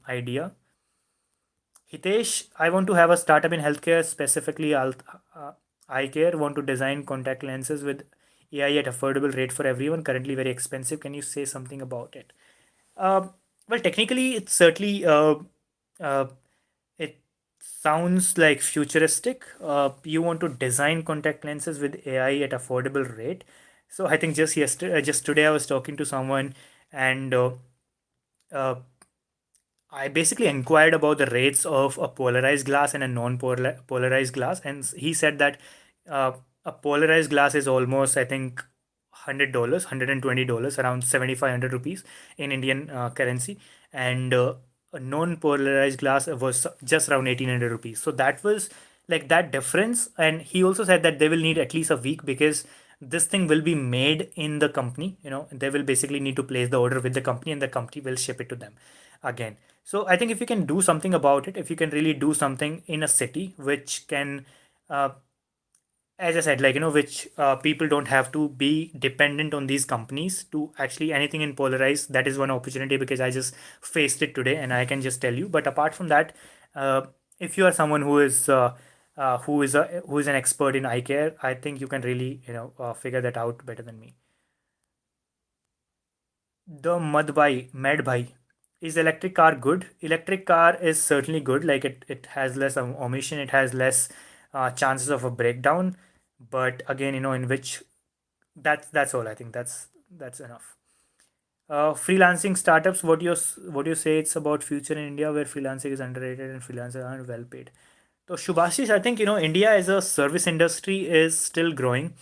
idea. Hitesh, I want to have a startup in healthcare, specifically eye care. Want to design contact lenses with AI at affordable rate for everyone. Currently very expensive. Can you say something about it? Uh, well, technically, it's certainly uh, it sounds like futuristic. You want to design contact lenses with AI at affordable rate. So I think just today, I was talking to someone, and uh, I basically inquired about the rates of a polarized glass and a non-polarized glass, and he said that uh, a polarized glass is almost, I think, $100, $120, around 7,500 rupees in Indian currency, and a non-polarized glass was just around 1,800 rupees. So that was like that difference, and he also said that they will need at least a week because this thing will be made in the company. They will basically need to place the order with the company, and the company will ship it to them again. So I think if you can do something about it, if you can really do something in a city which can, uh, as I said, like, which people don't have to be dependent on these companies to actually anything in polarized. That is one opportunity because I just faced it today and I can just tell you. But apart from that, uh, if you are someone who is an expert in eye care, I think you can really figure that out better than me. The Mad Bhai, is electric car good? Electric car is certainly good. Like, it has less emission, it has less chances of a breakdown. But again, in which, that's all. I think that's enough. Freelancing startups. What do you say it's about future in India where freelancing is underrated and freelancers aren't well paid? So Shubhashish, I think India as a service industry is still growing,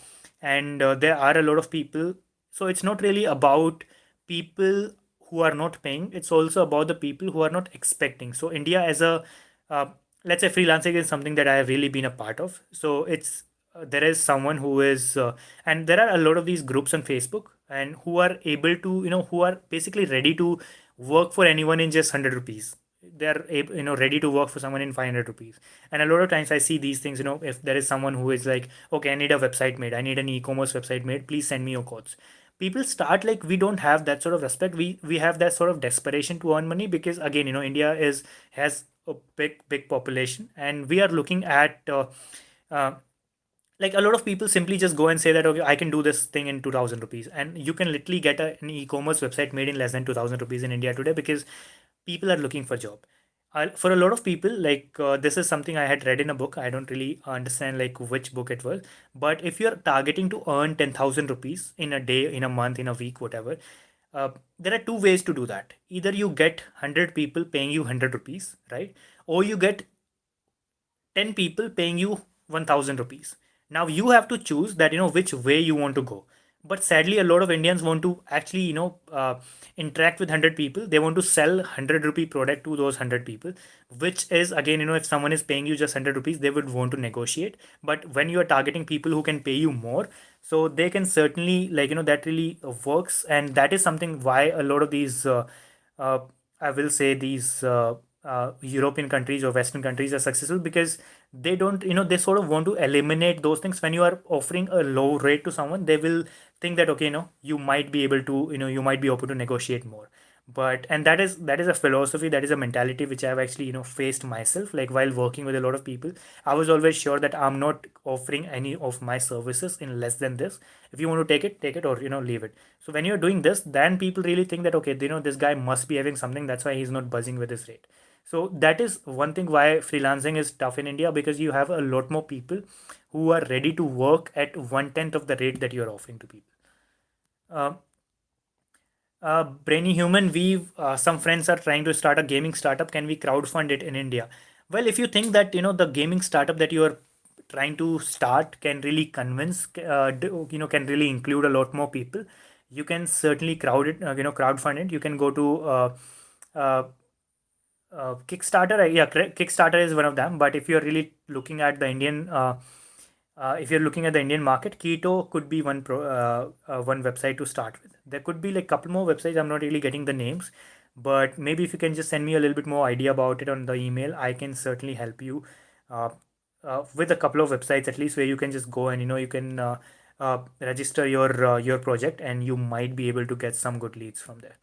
and there are a lot of people. So it's not really about people who are not paying. It's also about the people who are not expecting. So India as a, uh, let's say, freelancing is something that I have really been a part of. So it's there is someone who is, and there are a lot of these groups on Facebook. and who are able to, who are basically ready to work for anyone in just 100 rupees. They're able, ready to work for someone in 500 rupees. And a lot of times I see these things, if there is someone who is like, okay, I need a website made, I need an e-commerce website made, please send me your codes. People start like, we don't have that sort of respect. We have that sort of desperation to earn money, because again, India is has a big population, and we are looking at uh, like a lot of people simply just go and say that, okay, I can do this thing in 2000 rupees, and you can literally get an e-commerce website made in less than 2000 rupees in India today, because people are looking for job. For a lot of people, like this is something I had read in a book. I don't really understand like which book it was, but if you're targeting to earn 10,000 rupees in a day, in a month, in a week, whatever, uh, there are two ways to do that. Either you get 100 people paying you 100 rupees, right? Or you get 10 people paying you 1000 rupees. Now you have to choose that, which way you want to go. But sadly, a lot of Indians want to actually, interact with 100 people. They want to sell 100 rupee product to those 100 people, which is again, if someone is paying you just 100 rupees, they would want to negotiate. But when you are targeting people who can pay you more, so they can certainly, like, that really works. And that is something why a lot of these uh, I will say these European countries or Western countries are successful, because they don't, they sort of want to eliminate those things. When you are offering a low rate to someone, they will think that, okay, you might be able to, you might be open to negotiate more. But and that is a philosophy, that is a mentality which I've actually, faced myself. Like while working with a lot of people, I was always sure that I'm not offering any of my services in less than this. If you want to take it, or leave it. So when you're doing this, then people really think that, okay, this guy must be having something, that's why he's not buzzing with his rate. So that is one thing why freelancing is tough in India, because you have a lot more people who are ready to work at one tenth of the rate that you're offering to people. Uh, Brainy Human, we some friends are trying to start a gaming startup. Can we crowdfund it in India? Well, if you think that, the gaming startup that you are trying to start can really convince, can really include a lot more people, you can certainly crowdfund it. You can go to uh, Kickstarter. Yeah, Kickstarter is one of them. But if you're really looking at the Indian, if you're looking at the Indian market, Keto could be one website to start with. There could be like a couple more websites. I'm not really getting the names, but maybe if you can just send me a little bit more idea about it on the email, I can certainly help you uh, with a couple of websites at least, where you can just go and, you can register your project, and you might be able to get some good leads from there.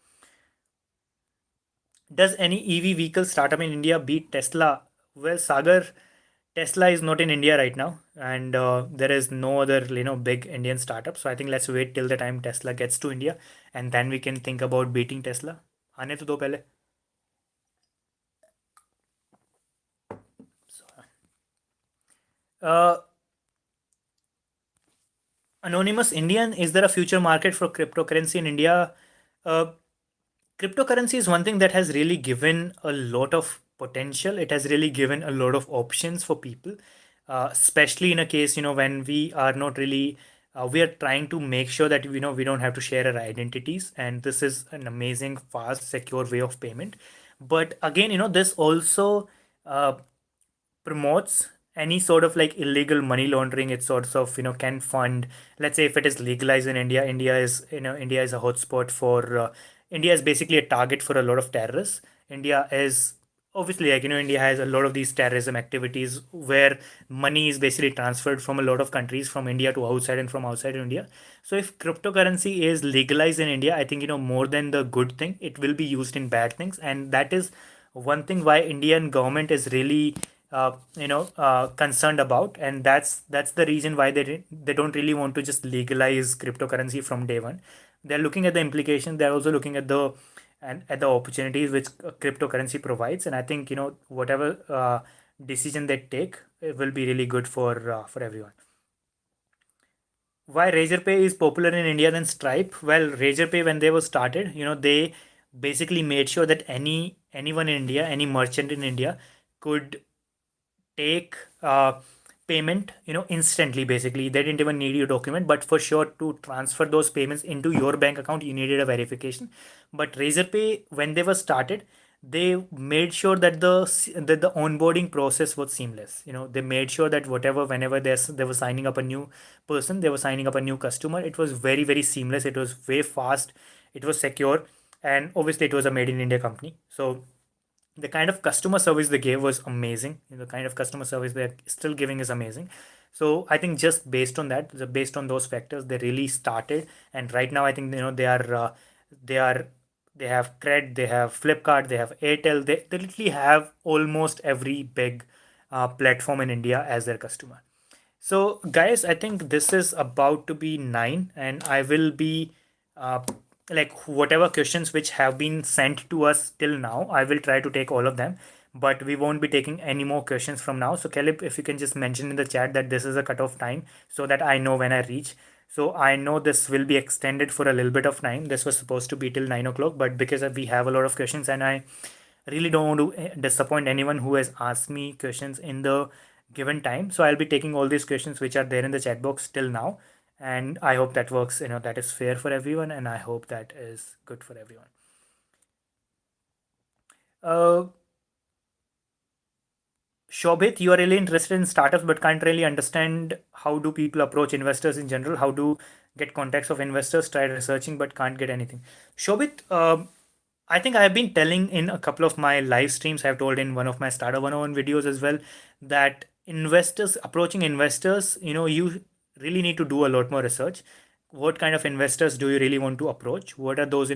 Does any EV vehicle startup in India beat Tesla? Well, Sagar, Tesla is not in India right now, and there is no other, big Indian startup. So I think let's wait till the time Tesla gets to India, and then we can think about beating Tesla. आने तो दो पहले. Uh, Anonymous Indian, is there a future market for cryptocurrency in India? Uh, Cryptocurrency is one thing that has really given a lot of potential. It has really given a lot of options for people, especially in a case, when we are not really, we are trying to make sure that, we don't have to share our identities. And this is an amazing, fast, secure way of payment. But again, this also uh, promotes any sort of like illegal money laundering. It sorts of, can fund, let's say if it is legalized in India. India is a hotspot for India is basically a target for a lot of terrorists. India is obviously, like, India has a lot of these terrorism activities where money is basically transferred from a lot of countries, from India to outside and from outside India. So if cryptocurrency is legalized in India, I think, more than the good thing, it will be used in bad things. And that is one thing why Indian government is really concerned about. And that's the reason why they don't really want to just legalize cryptocurrency from day one. They're looking at the implications. They're also looking at the opportunities which cryptocurrency provides. And I think, whatever decision they take, it will be really good for everyone. Why Razer Pay is popular in India than Stripe? Well, Razer Pay, when they were started, they basically made sure that anyone in India, any merchant in India, could take payment, instantly. Basically, they didn't even need your document, but for sure, to transfer those payments into your bank account, you needed a verification. But Razor Pay, when they were started, they made sure that the onboarding process was seamless. They made sure that whenever they were signing up a new person, they were signing up a new customer, it was very, very seamless, it was way fast, it was secure, and obviously it was a made in India company. So the kind of customer service they gave was amazing. The kind of customer service they're still giving is amazing. So I think just based on that, based on those factors, they really started. And right now I think they are they have Cred, they have Flipkart, they have Airtel, they literally have almost every big platform in India as their customer. So, guys, I think this is about to be nine, and I will be uh, like whatever questions which have been sent to us till now, I will try to take all of them, but we won't be taking any more questions from now. So, Caleb, if you can just mention in the chat that this is a cutoff time so that I know when I reach. So, I know this will be extended for a little bit of time. This was supposed to be till 9 o'clock, but because we have a lot of questions and I really don't want to disappoint anyone who has asked me questions in the given time. So I'll be taking all these questions which are there in the chat box till now. And I hope that works, that is fair for everyone. And I hope that is good for everyone. Uh, Shobhit, you are really interested in startups but can't really understand how do people approach investors in general. How do get contacts of investors, try researching but can't get anything. Shobhit, I think I have been telling in a couple of my live streams, I've told in one of my Startup 101 videos as well, that approaching investors, you really need to do a lot more research. What kind of investors do you really want to approach? What are those,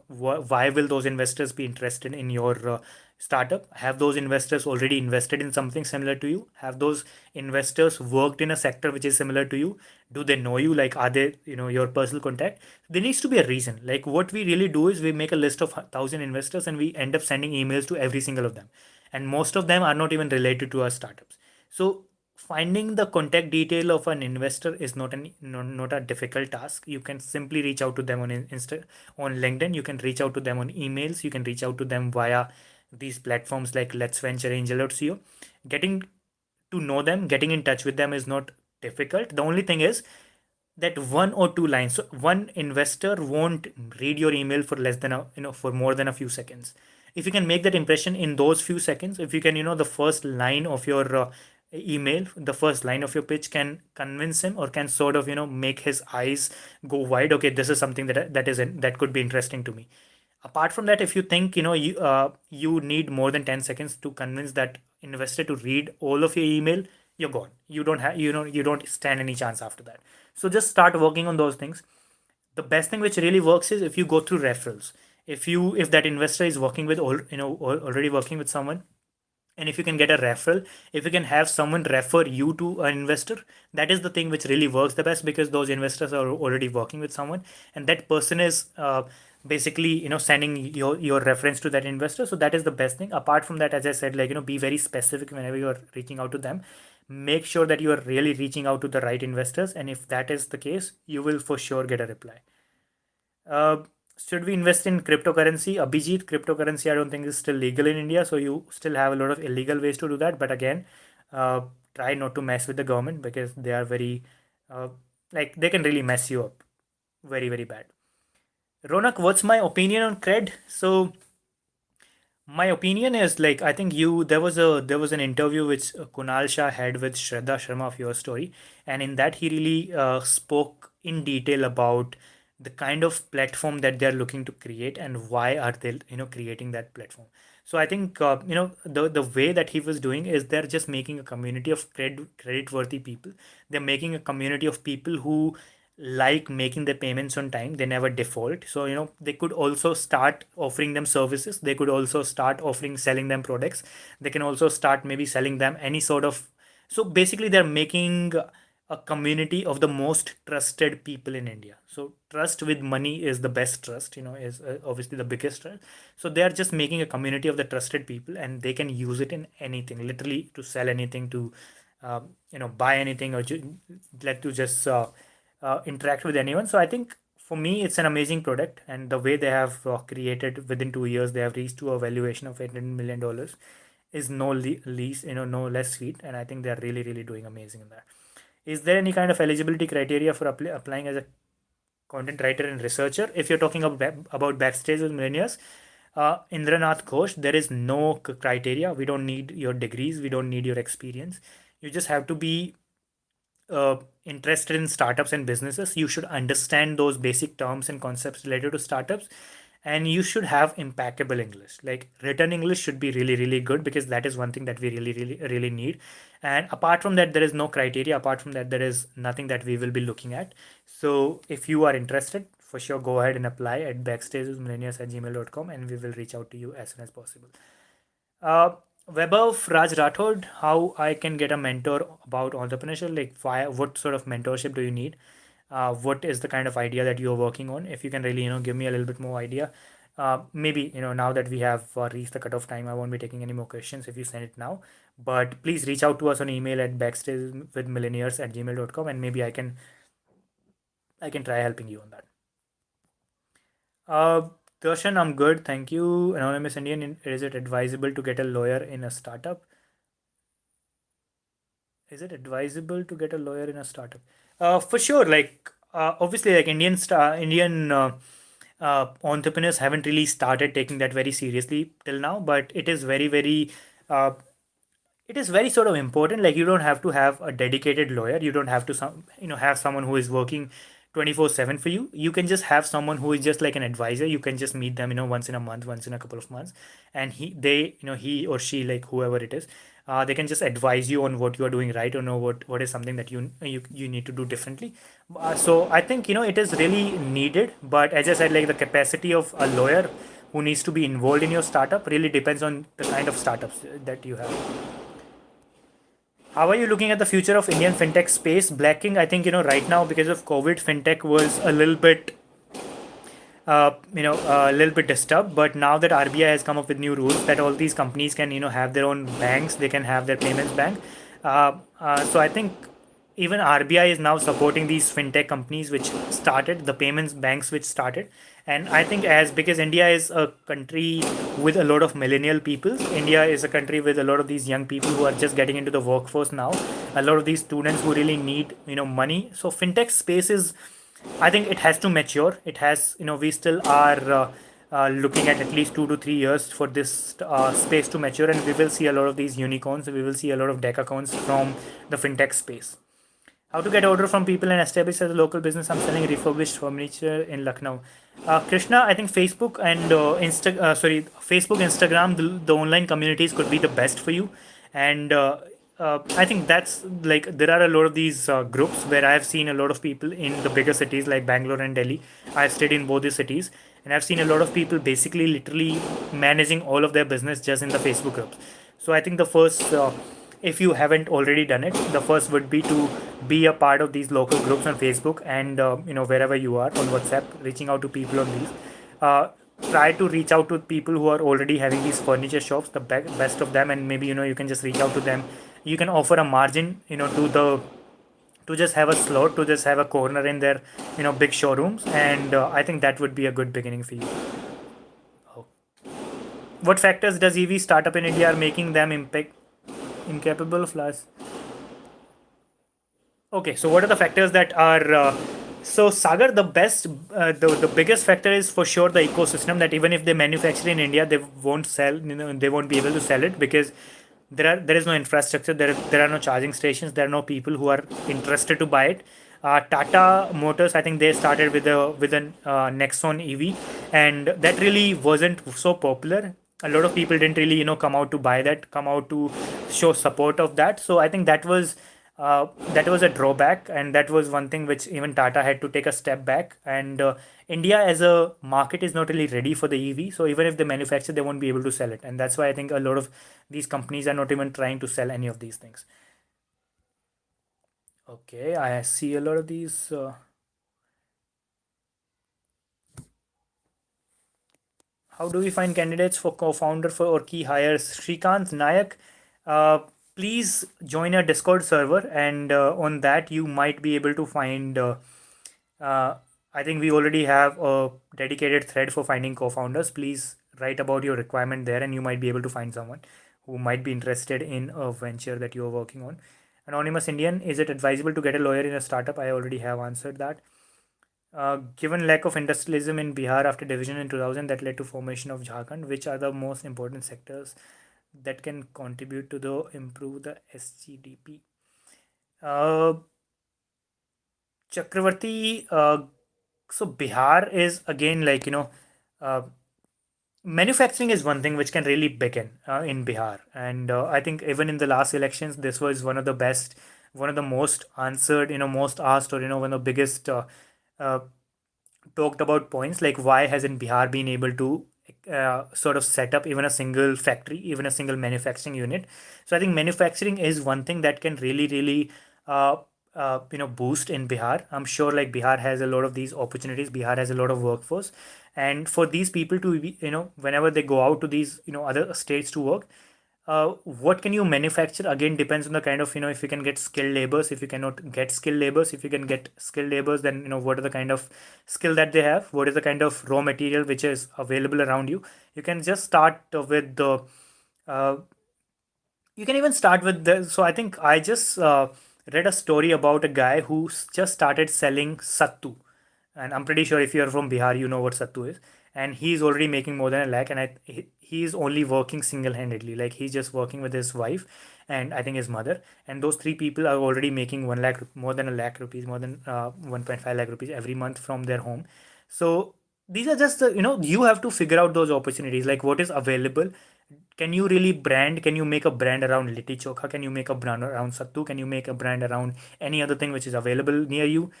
why will those investors be interested in your startup? Have those investors already invested in something similar to you? Have those investors worked in a sector which is similar to you? Do they know you? Like, are they, your personal contact? There needs to be a reason. Like, what we really do is we make a list of 1,000 investors and we end up sending emails to every single of them. And most of them are not even related to our startups. So finding the contact detail of an investor is not a difficult task. You can simply reach out to them on on LinkedIn. You can reach out to them on emails. You can reach out to them via these platforms like Let's Venture, Angel.co. Getting to know them, getting in touch with them is not difficult. The only thing is that one or two lines. So one investor won't read your email for less than for more than a few seconds. If you can make that impression in those few seconds, if you can, the first line of your email, the first line of your pitch can convince him or can sort of, make his eyes go wide. Okay, this is something that could be interesting to me. Apart from that, if you think, you need more than 10 seconds to convince that investor to read all of your email, you're gone. You don't have, you don't stand any chance after that. So just start working on those things. The best thing which really works is if you go through referrals. If that investor is working with already working with someone, and if you can get a referral, if you can have someone refer you to an investor, that is the thing which really works the best, because those investors are already working with someone and that person is basically, sending your reference to that investor. So that is the best thing. Apart from that, as I said, like, be very specific whenever you're reaching out to them. Make sure that you are really reaching out to the right investors, and if that is the case, you will for sure get a reply. uh, should we invest in cryptocurrency? Abhijit, cryptocurrency I don't think is still legal in India, so you still have a lot of illegal ways to do that. But again, uh, try not to mess with the government, because they are very, uh, like, they can really mess you up very, very bad. Ronak, what's my opinion on cred? So my opinion is, like, I think there was an interview which Kunal Shah had with Shraddha Sharma of Your Story, and in that he really spoke in detail about the kind of platform that they're looking to create and why are they, creating that platform. So I think, the way that he was doing is they're just making a community of credit worthy people. They're making a community of people who like making the payments on time. They never default. So, they could also start offering them services. They could also start offering selling them products. They can also start maybe selling them any sort of. So basically they're making a community of the most trusted people in India. So trust with money is the best trust, is obviously the biggest trust. So they are just making a community of the trusted people, and they can use it in anything, literally, to sell anything, to buy anything, or like to just interact with anyone. So I think for me, it's an amazing product, and the way they have created within 2 years, they have reached to a valuation of $800 million is no less sweet, and I think they are really, really doing amazing in that. Is there any kind of eligibility criteria for applying as a content writer and researcher? If you're talking about backstage with millennials, Indranath Ghosh, there is no criteria. We don't need your degrees. We don't need your experience. You just have to be interested in startups and businesses. You should understand those basic terms and concepts related to startups, and you should have impeccable English. Like written English should be really, really good, because that is one thing that we really, really, really need. And apart from that, there is no criteria. Apart from that, there is nothing that we will be looking at. So if you are interested, for sure, go ahead and apply at backstagesmillennials@gmail.com, and we will reach out to you as soon as possible. Uh, Vaibhav Raj Rathod, how I can get a mentor about entrepreneurship? Like, why, what sort of mentorship do you need? What is the kind of idea that you're working on? If you can really, give me a little bit more idea. Maybe, now that we have reached the cutoff time, I won't be taking any more questions if you send it now. But please reach out to us on email at backstagewithmillennials@gmail.com, and maybe I can try helping you on that. Uh, Darshan, I'm good. Thank you. Anonymous Indian, is it advisable to get a lawyer in a startup? Is it advisable to get a lawyer in a startup? For sure. Like, obviously, like Indian entrepreneurs haven't really started taking that very seriously till now, but it is very, very uh, it is very sort of important. Like, you don't have to have a dedicated lawyer. You don't have to have someone who is working 24/7 for you. You can just have someone who is just like an advisor. You can just meet them, once in a month, once in a couple of months, and he or she, like whoever it is, they can just advise you on what you are doing right, or know what is something that you need to do differently. So I think it is really needed. But as I said, like, the capacity of a lawyer who needs to be involved in your startup really depends on the kind of startups that you have. How are you looking at the future of Indian fintech space? Blacking, I think, right now, because of COVID, fintech was a little bit disturbed. But now that RBI has come up with new rules that all these companies can, have their own banks, they can have their payments bank. So I think even RBI is now supporting these fintech companies which started, the payments banks which started. And I think, as because India is a country with a lot of millennial people, India is a country with a lot of these young people who are just getting into the workforce now. A lot of these students who really need money. So fintech space is, I think, it has to mature. It has, we still are looking at least 2 to 3 years for this space to mature, and we will see a lot of these unicorns. We will see a lot of decacorns from the fintech space. How to get order from people and establish as a local business? I'm selling refurbished furniture in Lucknow. Krishna, I think Facebook and Facebook, Instagram, the online communities could be the best for you. And I think that's, like, there are a lot of these groups where I have seen a lot of people in the bigger cities like Bangalore and Delhi. I've stayed in both the cities, and I've seen a lot of people basically literally managing all of their business just in the Facebook groups. So I think the first, if you haven't already done it, the first would be to be a part of these local groups on Facebook, and wherever you are on WhatsApp, reaching out to people on these. Uh, Try to reach out to people who are already having these furniture shops, the best of them, and maybe you can just reach out to them. You can offer a margin, to just have a slot, to just have a corner in their big showrooms, and I think that would be a good beginning for you. Oh. What factors does EV startup in India are making them incapable of large? Okay, so what are the factors that are so Sagar, the biggest factor is for sure the ecosystem, that even if they manufacture in India, they won't sell, they won't be able to sell it, because there is no infrastructure, there are no charging stations, there are no people who are interested to buy it. Tata Motors, I think they started with an Nexon EV, and that really wasn't so popular. A lot of people didn't really come out to buy that, come out to show support of that. So I think that was a drawback, and that was one thing which even Tata had to take a step back. And India as a market is not really ready for the EV, so even if they manufacture, they won't be able to sell it, and that's why I think a lot of these companies are not even trying to sell any of these things. Okay, I see a lot of these. How do we find candidates for co-founder for or key hires? Shrikant Nayak, uh, please join our Discord server, and on that you might be able to find. Uh, I think we already have a dedicated thread for finding co-founders. Please write about your requirement there, and you might be able to find someone who might be interested in a venture that you are working on. Anonymous Indian, is it advisable to get a lawyer in a startup? I already have answered that. Given lack of industrialism in Bihar after division in 2000 that led to formation of Jharkhand, which are the most important sectors that can contribute to the improve the SGDP? Uh, Chakravarti, so Bihar is again like uh, manufacturing is one thing which can really begin in Bihar, and I think even in the last elections, this was one of the best, one of the most answered, most asked, or one of the biggest uh, talked about points, like why hasn't Bihar been able to sort of set up even a single factory, even a single manufacturing unit. So I think manufacturing is one thing that can really, really uh, boost in Bihar. I'm sure like Bihar has a lot of these opportunities. Bihar has a lot of workforce, and for these people to be, whenever they go out to these other states to work, what can you manufacture again depends on the kind of, if you can get skilled laborers, if you cannot get skilled laborers, if you can get skilled laborers, then what are the kind of skill that they have, what is the kind of raw material which is available around you. You can just start with the uh, you can even start with the, so I think I just read a story about a guy who just started selling sattu, and I'm pretty sure if you're from Bihar, you know what sattu is. And he's already making more than a lakh, and he's only working single-handedly. Like he's just working with his wife, and I think his mother, and those three people are already making 1 lakh, more than a lakh rupees, more than 1.5 lakh rupees every month from their home. So these are just the, you have to figure out those opportunities, like what is available. Can you really brand? Can you make a brand around Litti Chokha? Can you make a brand around Sattu? Can you make a brand around any other thing which is available near you?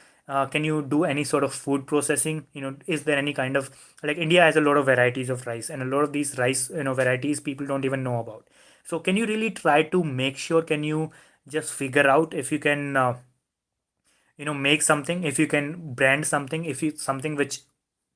Can you do any sort of food processing? Is there any kind of, like, India has a lot of varieties of rice, and a lot of these rice varieties people don't even know about. So can you really try to make sure? Can you just figure out if you can make something, if you can brand something, if you something which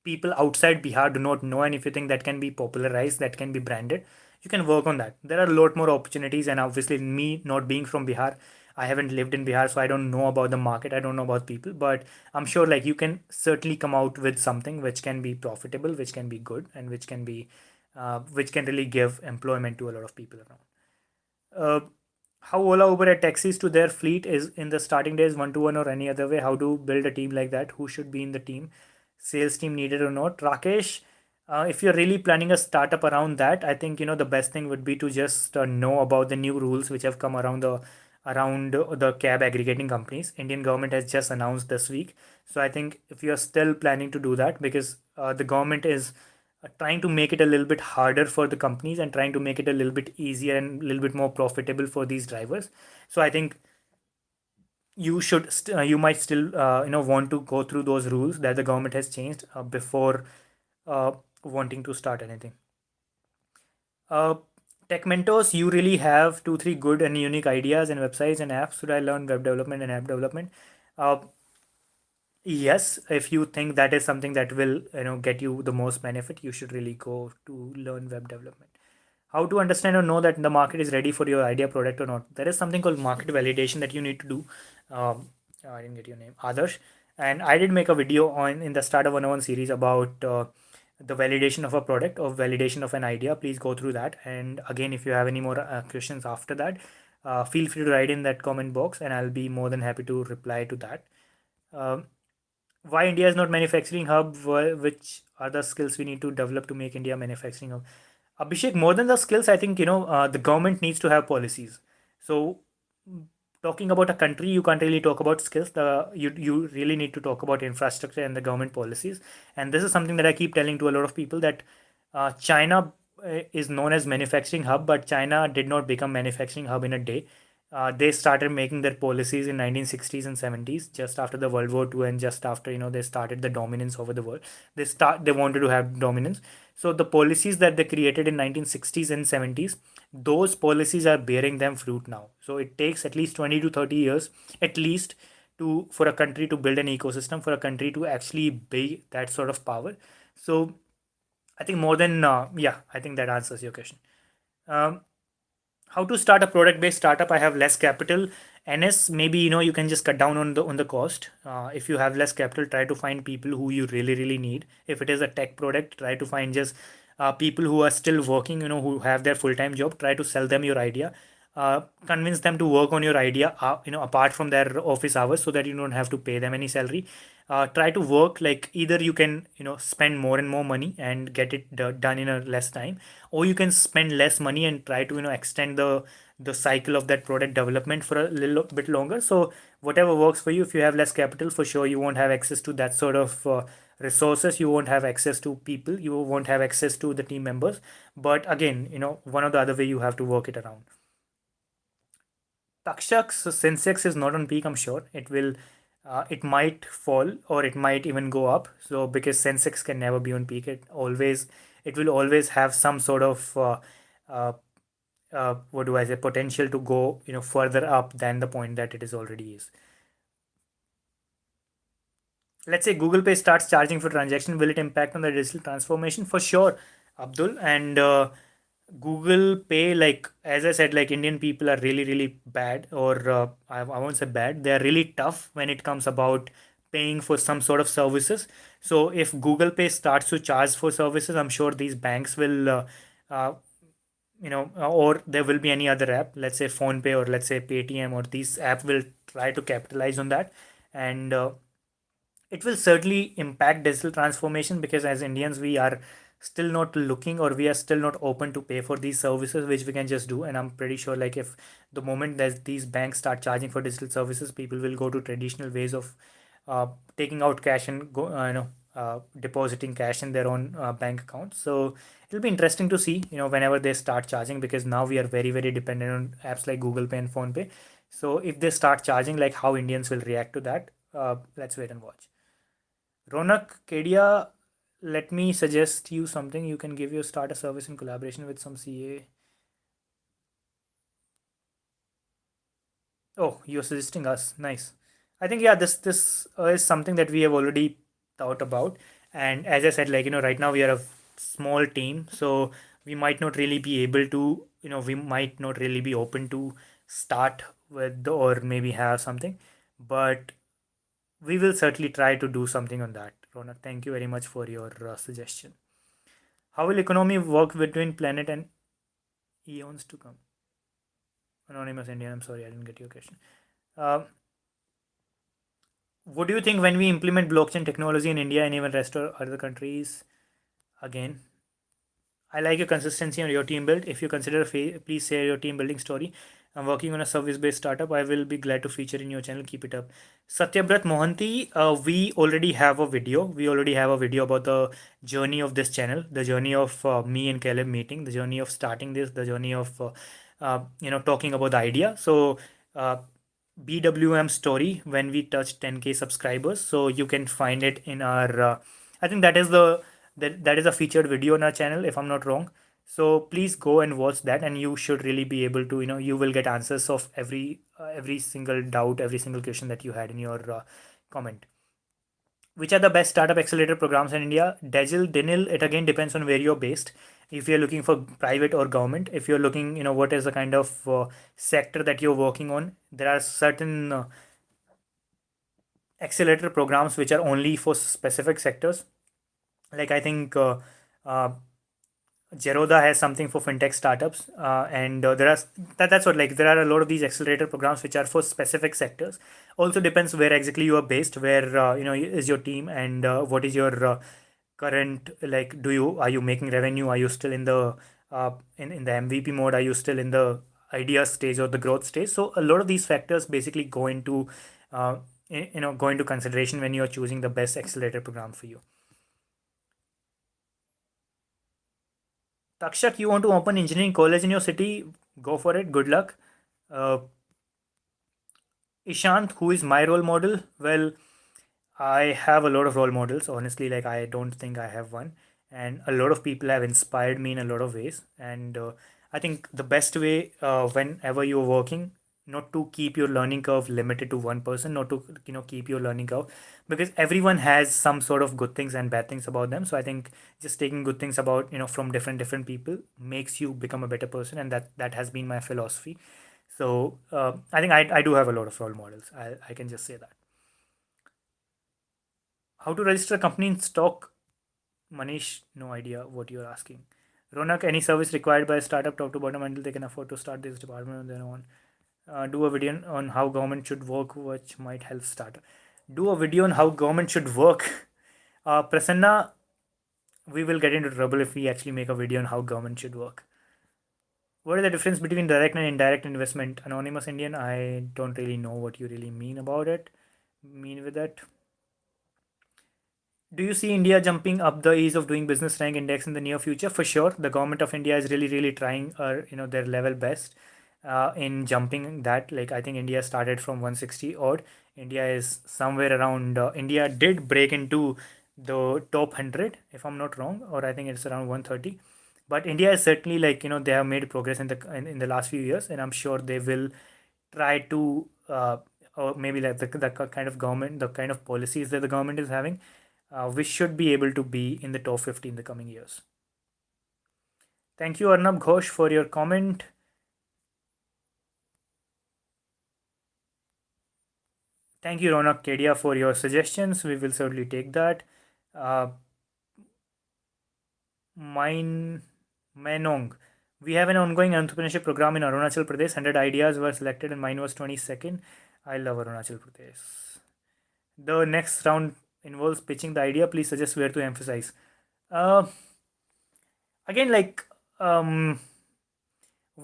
people outside Bihar do not know, and if you think that can be popularized, that can be branded, you can work on that. There are a lot more opportunities, and obviously, me not being from Bihar, I haven't lived in Bihar, so I don't know about the market. I don't know about people, but I'm sure like you can certainly come out with something which can be profitable, which can be good, and which can really give employment to a lot of people around. Uh, how Ola, Uber add taxis to their fleet is in the starting days, one to one or any other way. How to build a team like that? Who should be in the team? Sales team needed or not? Rakesh, if you're really planning a startup around that, I think the best thing would be to just know about the new rules which have come around the cab aggregating companies. Indian government has just announced this week. So I think if you're still planning to do that, because the government is trying to make it a little bit harder for the companies and trying to make it a little bit easier and a little bit more profitable for these drivers. So I think you might still want to go through those rules that the government has changed before uh, wanting to start anything. uh, Tech mentors, you really have two three good and unique ideas and websites and apps. Should I learn web development and app development? uh, yes, if you think that is something that will get you the most benefit, you should really go to learn web development. How to understand or know that the market is ready for your idea, product or not? There is something called market validation that you need to do. I didn't get your name, Adarsh. And I did make a video on in the start of 101 series about the validation of a product or validation of an idea. Please go through that. And again, if you have any more questions after that, feel free to write in that comment box, and I'll be more than happy to reply to that. um, why India is not manufacturing hub? Which are the skills we need to develop to make India manufacturing hub? Abhishek, more than the skills, I think the government needs to have policies. So, talking about a country, you can't really talk about skills. You really need to talk about infrastructure and the government policies. And this is something that I keep telling to a lot of people, that China is known as manufacturing hub, but China did not become manufacturing hub in a day. They started making their policies in 1960s and 70s, just after the World War II, and just after they started the dominance over the world. They wanted to have dominance. So the policies that they created in 1960s and 70s, those policies are bearing them fruit now. So it takes at least 20 to 30 years, at least, to for a country to build an ecosystem, for a country to actually be that sort of power. So I think more than yeah, I think that answers your question. Um, how to start a product based startup? I have less capital. NS, maybe you can just cut down on the cost. If you have less capital, try to find people who you really need. If it is a tech product, try to find just people who are still working, who have their full-time job. Try to sell them your idea. convince them to work on your idea, apart from their office hours, so that you don't have to pay them any salary. Try to work like either you can spend more and more money and get it done in a less time, or you can spend less money and try to extend the cycle of that product development for a little bit longer. So whatever works for you. If you have less capital, for sure you won't have access to that sort of resources. You won't have access to people. You won't have access to the team members. But again, one or the other way, you have to work it around. Takshak's Sensex is not on peak. I'm sure it might fall, or it might even go up. So because Sensex can never be on peak, it will always have some sort of uh, what do I say, potential to go further up than the point that it is already is. Let's say Google Pay starts charging for transaction, will it impact on the digital transformation? For sure, Abdul. And Google Pay, like as I said, like Indian people are really, really bad, or I won't say bad, they are really tough when it comes about paying for some sort of services. So if Google Pay starts to charge for services, I'm sure these banks will, or there will be any other app, let's say Phone Pay, or let's say Paytm, or these app will try to capitalize on that. And it will certainly impact digital transformation, because as Indians we are still not looking, or we are still not open to pay for these services which we can just do. And I'm pretty sure, like, if the moment that these banks start charging for digital services, people will go to traditional ways of taking out cash and depositing cash in their own bank account. So it'll be interesting to see whenever they start charging, because now we are very, very dependent on apps like Google Pay and Phone Pay. So if they start charging, like, how Indians will react to that, let's wait and watch. Ronak Kedia, let me suggest you something. You can give your starter service in collaboration with some CA. Oh, you're suggesting us. Nice. I think, yeah, this is something that we have already thought about. And as I said, like, right now we are a small team, so we might not really be able to, we might not really be open to start with, or maybe have something. But we will certainly try to do something on that. Ronak, thank you very much for your suggestion. How will economy work between planet and eons to come? Anonymous Indian, I'm sorry, I didn't get your question. Uh, what do you think when we implement blockchain technology in India and even rest of other countries? Again, I like your consistency on your team build. If you consider please share your team building story. I'm working on a service-based startup. I will be glad to feature in your channel. Keep it up. Satyabrat Mohanty, we already have a video. We already have a video about the journey of this channel, the journey of me and Caleb meeting, the journey of starting this, the journey of talking about the idea. So uh, BwM story when we touched 10K subscribers. So you can find it in our. I think that is a featured video on our channel, if I'm not wrong. So please go and watch that, and you should really be able to, you will get answers of every single doubt, every single question that you had in your comment. Which are the best startup accelerator programs in India? Dagil, Dinil, it again depends on where you're based. If you're looking for private or government, if you're looking, what is the kind of sector that you're working on, there are certain accelerator programs which are only for specific sectors. Like, I think uh, Zerodha has something for fintech startups, and that's what, like, there are a lot of these accelerator programs which are for specific sectors. Also depends where exactly you are based, where is your team, and what is your current, like, are you making revenue? Are you still in the in the MVP mode? Are you still in the idea stage or the growth stage? So a lot of these factors basically go into go into consideration when you're choosing the best accelerator program for you. Takshak, you want to open engineering college in your city? Go for it. Good luck. Uh, Ishant, who is my role model? Well, I have a lot of role models. Honestly, like, I don't think I have one, and a lot of people have inspired me in a lot of ways. And I think the best way, whenever you're working, not to keep your learning curve limited to one person, not to keep your learning curve, because everyone has some sort of good things and bad things about them. So I think just taking good things about from different people makes you become a better person, and that has been my philosophy. So I think I do have a lot of role models. I can just say that. How to register a company in stock? Manish, no idea what you're asking. Ronak, any service required by a startup top to bottom until they can afford to start this department on their own? Do a video on how government should work, which might help startup. Do a video on how government should work. Prasanna, we will get into trouble if we actually make a video on how government should work. What is the difference between direct and indirect investment? Anonymous Indian, I don't really know what you really mean about it. Mean with that. Do you see India jumping up the ease of doing business rank index in the near future? For sure, the government of India is really trying, their level best in jumping that. Like I think India started from 160 odd. India is somewhere around. India did break into the top 100, if I'm not wrong, or I think it's around 130. But India is certainly they have made progress in the last few years, and I'm sure they will try to or maybe like the kind of government, the kind of policies that the government is having, we should be able to be in the top 50 in the coming years. Thank you, Arnab Ghosh, for your comment. Thank you, Ronak Kedia, for your suggestions. We will certainly take that. Mine Menong. We have an ongoing entrepreneurship program in Arunachal Pradesh. 100 ideas were selected and mine was 22nd. I love Arunachal Pradesh. The next round involves pitching the idea. Please suggest where to emphasize. Uh, Again, when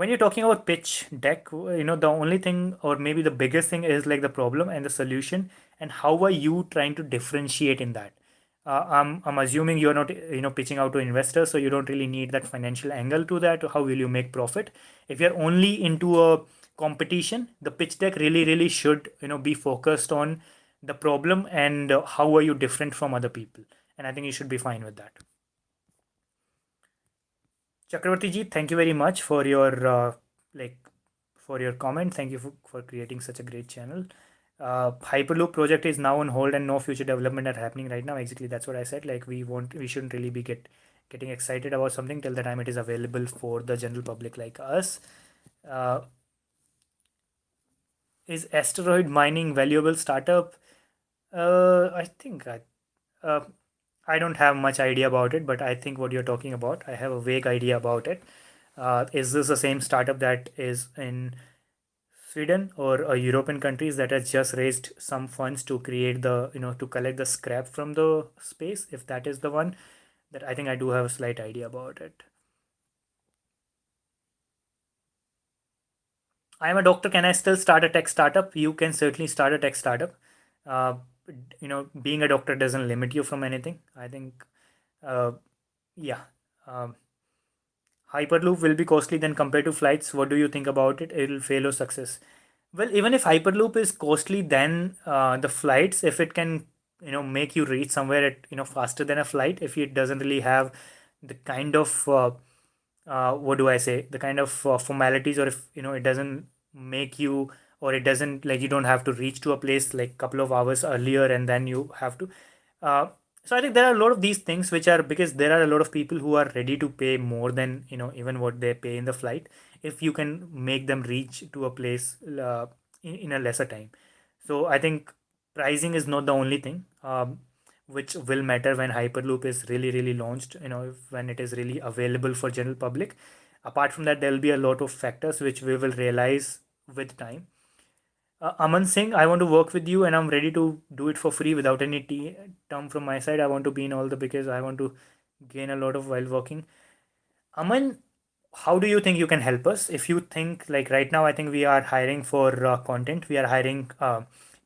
you're talking about pitch deck, the only thing or maybe the biggest thing is like the problem and the solution, and how are you trying to differentiate in that. I'm assuming you're not pitching out to investors, so you don't really need that financial angle to that. How will you make profit? If you're only into a competition, the pitch deck really should be focused on the problem and how are you different from other people, and I think you should be fine with that. Chakravarti ji, thank you very much for your like for your comment. Thank you for creating such a great channel. Hyperloop project is now on hold and no future development are happening right now. Exactly, that's what I said. Like we shouldn't really be getting excited about something till the time it is available for the general public like us. Uh, is asteroid mining valuable startup? I think uh, I don't have much idea about it, but I think what you're talking about, I have a vague idea about it. Is this the same startup that is in Sweden or European countries that has just raised some funds to create to collect the scrap from the space? If that is the one, that I think I do have a slight idea about it. I am a doctor. Can I still start a tech startup? You can certainly start a tech startup. Uh, Being a doctor doesn't limit you from anything. I think, uh, yeah. Um, Hyperloop will be costly then compared to flights. What do you think about it? It'll fail or success? Well, even if Hyperloop is costly than the flights, if it can, make you reach somewhere at, faster than a flight, if it doesn't really have the kind of, what do I say, the kind of formalities, or if, it doesn't make you, or it doesn't like you don't have to reach to a place like couple of hours earlier and then you have to. Uh, so I think there are a lot of these things which are because there are a lot of people who are ready to pay more than even what they pay in the flight if you can make them reach to a place in a lesser time. So I think pricing is not the only thing which will matter when Hyperloop is really launched. When it is really available for general public. Apart from that, there will be a lot of factors which we will realize with time. Aman Singh, I want to work with you and I'm ready to do it for free without any term from my side. I want to be in all the because I want to gain a lot of while working. Aman, how do you think you can help us? If you think like right now, I think we are hiring for content. We are hiring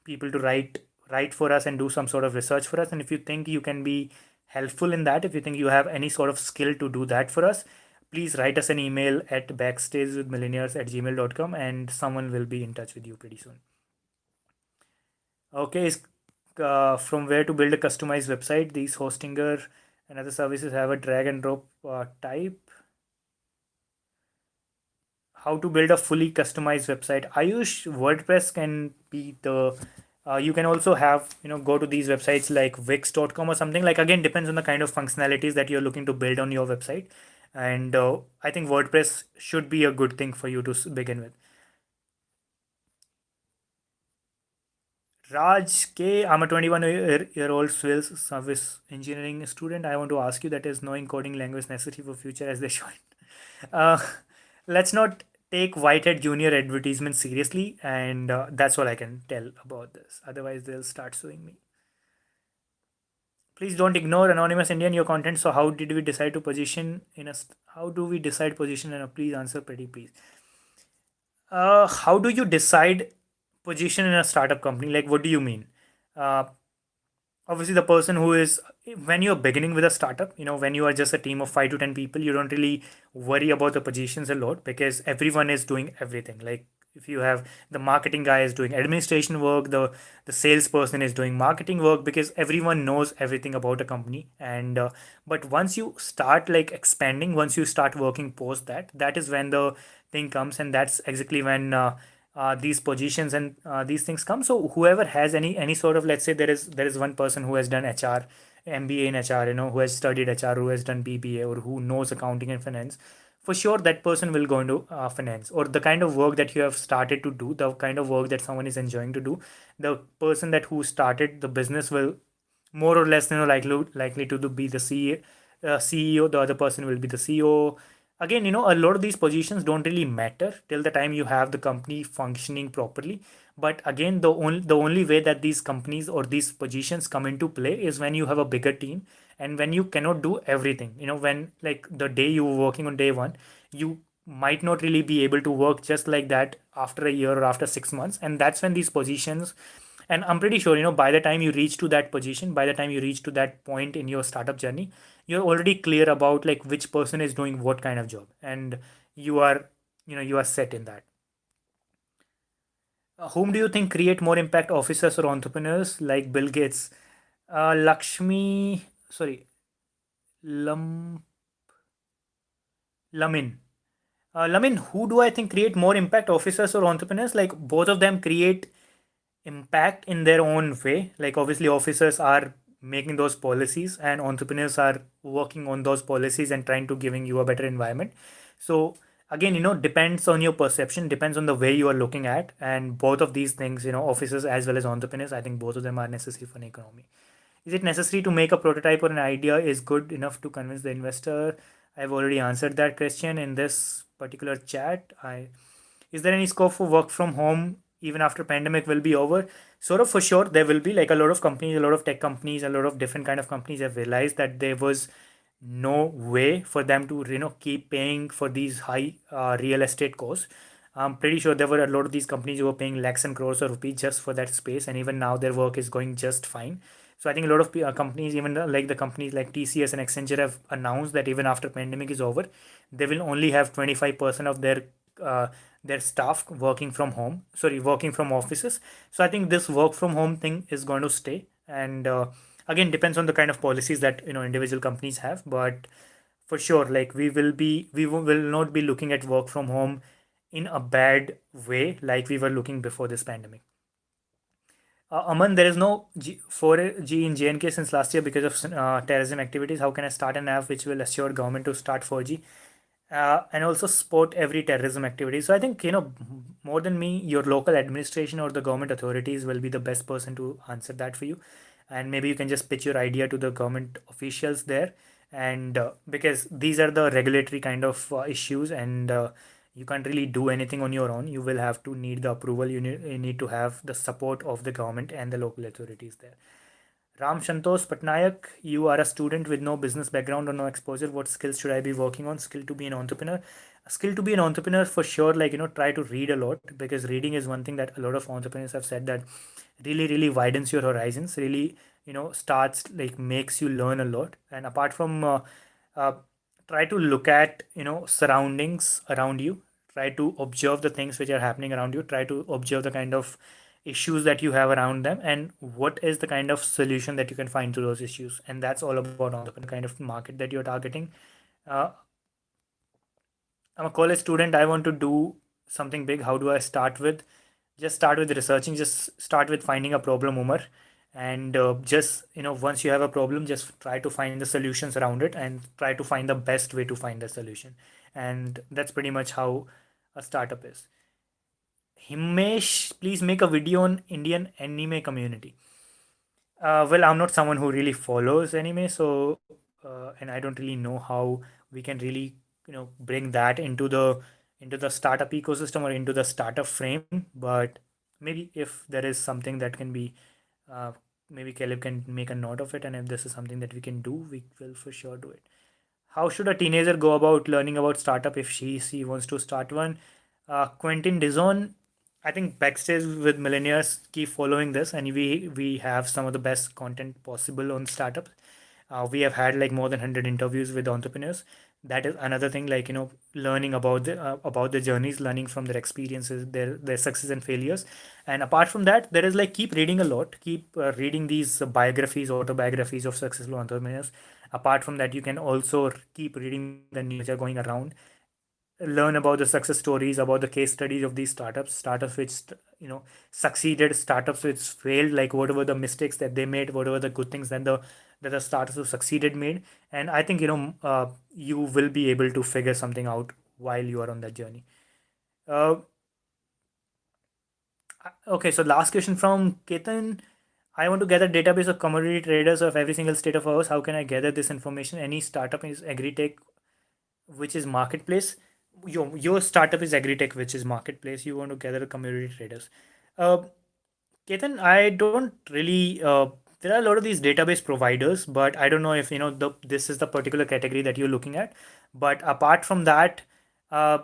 people to write for us and do some sort of research for us. And if you think you can be helpful in that, if you think you have any sort of skill to do that for us, please write us an email at backstagewithmillennials@gmail.com and someone will be in touch with you pretty soon. Okay, from where to build a customized website? These Hostinger and other services have a drag and drop type. How to build a fully customized website? Ayush, WordPress can be the you can also have go to these websites like wix.com or something. Like again, depends on the kind of functionalities that you're looking to build on your website, and I think WordPress should be a good thing for you to begin with. Raj K, I'm a 21-year-old civil service engineering student. I want to ask you that is knowing coding language necessary for future as they should. Uh, let's not take Whitehead Junior advertisement seriously, and that's all I can tell about this. Otherwise, they'll start suing me. Please don't ignore anonymous Indian your content. So how did we decide to position in a? How do we decide position in a? Please answer, pretty please. How do you decide position in a startup company? Like, what do you mean? Uh, Obviously the person who is, when you're beginning with a startup, when you are just a team of 5 to 10 people, you don't really worry about the positions a lot because everyone is doing everything. Like, if you have the marketing guy is doing administration work, the salesperson is doing marketing work, because everyone knows everything about a company. And but once you start like expanding, once you start working post that, that is when the thing comes, and that's exactly when these positions and these things come. So whoever has any sort of, let's say there is one person who has done HR, MBA in HR, who has studied HR, who has done BBA, or who knows accounting and finance. For sure, that person will go into finance, or the kind of work that you have started to do, the kind of work that someone is enjoying to do. The person that who started the business will more or less likely to be the CEO. The other person will be the CEO. Again, a lot of these positions don't really matter till the time you have the company functioning properly. But again, the only way that these companies or these positions come into play is when you have a bigger team, and when you cannot do everything. When, like, the day you were working on day one, you might not really be able to work just like that after a year or after 6 months. And that's when these positions, and I'm pretty sure, by the time you reach to that position, by the time you reach to that point in your startup journey, you're already clear about like which person is doing what kind of job, and you are you are set in that. Whom do you think create more impact, officers or entrepreneurs, like Bill Gates? Lakshmi, sorry, Lam Lamin. Lamin, who do I think create more impact, officers or entrepreneurs? Like, both of them create impact in their own way. Like, obviously officers are making those policies, and entrepreneurs are working on those policies and trying to giving you a better environment. So again, depends on your perception, depends on the way you are looking at. And both of these things, officers as well as entrepreneurs, I think both of them are necessary for an economy. Is it necessary to make a prototype, or an idea is good enough to convince the investor? I've already answered that question in this particular chat. Is there any scope for work from home even after pandemic will be over? Sort of, for sure there will be. Like, a lot of companies, a lot of tech companies, a lot of different kind of companies have realized that there was no way for them to keep paying for these high real estate costs. I'm pretty sure there were a lot of these companies who were paying lakhs and crores of rupees just for that space, and even now their work is going just fine. So I think a lot of companies, even like the companies like TCS and Accenture, have announced that even after pandemic is over, they will only have 25% of uh, their staff working from home. Sorry, working from offices. So I think this work from home thing is going to stay, and again, depends on the kind of policies that individual companies have. But for sure, like, we will not be looking at work from home in a bad way like we were looking before this pandemic. Aman, there is no 4G in JNK since last year because of terrorism activities. How can I start an app which will assure government to start 4G and also support every terrorism activity? So I think, more than me, your local administration or the government authorities will be the best person to answer that for you. And maybe you can just pitch your idea to the government officials there. And because these are the regulatory kind of issues, and you can't really do anything on your own. You will have to need the approval. You need to have the support of the government and the local authorities there. Ram Shantosh Patnaik, you are a student with no business background or no exposure. What skills should I be working on? Skill to be an entrepreneur. A skill to be an entrepreneur, for sure, like, try to read a lot, because reading is one thing that a lot of entrepreneurs have said that really, really widens your horizons, really, starts, like, makes you learn a lot. And apart from, uh, try to look at, surroundings around you, try to observe the things which are happening around you, try to observe the kind of issues that you have around them, and what is the kind of solution that you can find to those issues. And that's all about on the kind of market that you're targeting. uh, I'm a college student, I want to do something big. How do I start with? Just start with researching, just start with finding a problem, Umar. And just, once you have a problem, just try to find the solutions around it, and try to find the best way to find the solution. And that's pretty much how a startup is. Himesh, please make a video on Indian anime community. Well, I'm not someone who really follows anime, so and I don't really know how we can really, bring that into the startup ecosystem or into the startup frame. But maybe if there is something that can be, uh, maybe Caleb can make a note of it, and if this is something that we can do, we will for sure do it. How should a teenager go about learning about startup if she wants to start one? Quentin Dizon, I think backstage with millennials, keep following this, and we have some of the best content possible on startups. We have had like more than 100 interviews with entrepreneurs. That is another thing, like learning about the journeys, learning from their experiences, their success and failures. And apart from that, there is like keep reading a lot, keep reading these biographies, autobiographies of successful entrepreneurs. Apart from that, you can also keep reading the news which are going around, learn about the success stories, about the case studies of these startups which succeeded, startups which failed, like whatever the mistakes that they made, whatever the good things that the startups who succeeded made. And I think you will be able to figure something out while you are on that journey. uh, okay, so last question from Ketan. I want to gather database of commodity traders of every single state of ours. How can I gather this information? Any startup is agri-tech, which is marketplace. Your startup is agri-tech, which is marketplace. You want to gather community traders. uh, Ketan, I don't really there are a lot of these database providers, but I don't know if this is the particular category that you're looking at. But apart from that, uh,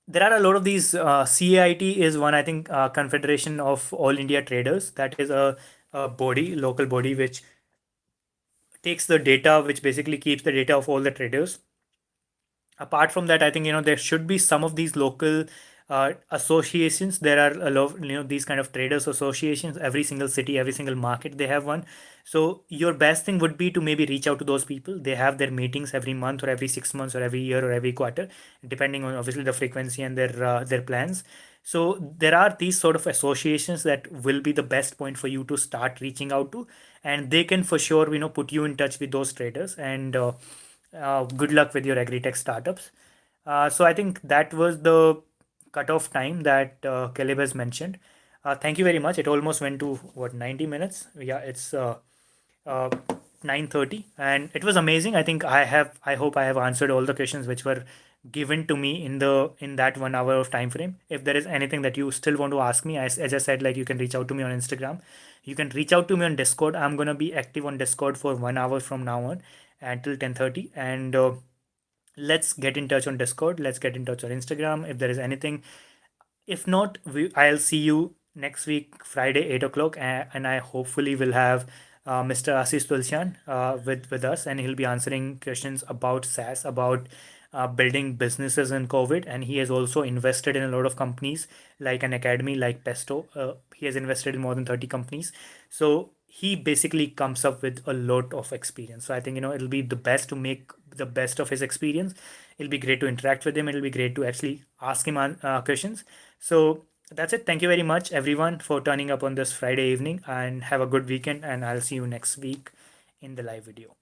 there are a lot of these CAIT is one, I think, Confederation of All India Traders. That is a body, local body, which takes the data, which basically keeps the data of all the traders. Apart from that, I think there should be some of these local associations. There are a lot of, these kind of traders associations. Every single city, every single market, they have one. So your best thing would be to maybe reach out to those people. They have their meetings every month or every 6 months or every year or every quarter, depending on obviously the frequency and their plans. So there are these sort of associations that will be the best point for you to start reaching out to, and they can for sure put you in touch with those traders. And good luck with your agri-tech startups. So I think that was the cutoff time that Caleb has mentioned. Thank you very much. It almost went to what, 90 minutes. Yeah, it's uh, 9:30, and it was amazing. I hope I have answered all the questions which were given to me in that 1 hour of time frame. If there is anything that you still want to ask me, as I said, like, you can reach out to me on Instagram. You can reach out to me on Discord. I'm gonna be active on Discord for 1 hour from now on until 10:30. And let's get in touch on Discord. Let's get in touch on Instagram if there is anything. If not, I'll see you next week, Friday, 8 o'clock, and I hopefully will have Mr. Ashish Tulsian with us, and he'll be answering questions about SaaS, about building businesses in COVID. And he has also invested in a lot of companies like an academy like Pesto. He has invested in more than 30 companies. So he basically comes up with a lot of experience. So I think it'll be the best to make the best of his experience. It'll be great to interact with him. It'll be great to actually ask him questions. So that's it. Thank you very much, everyone, for turning up on this Friday evening, and have a good weekend. And I'll see you next week in the live video.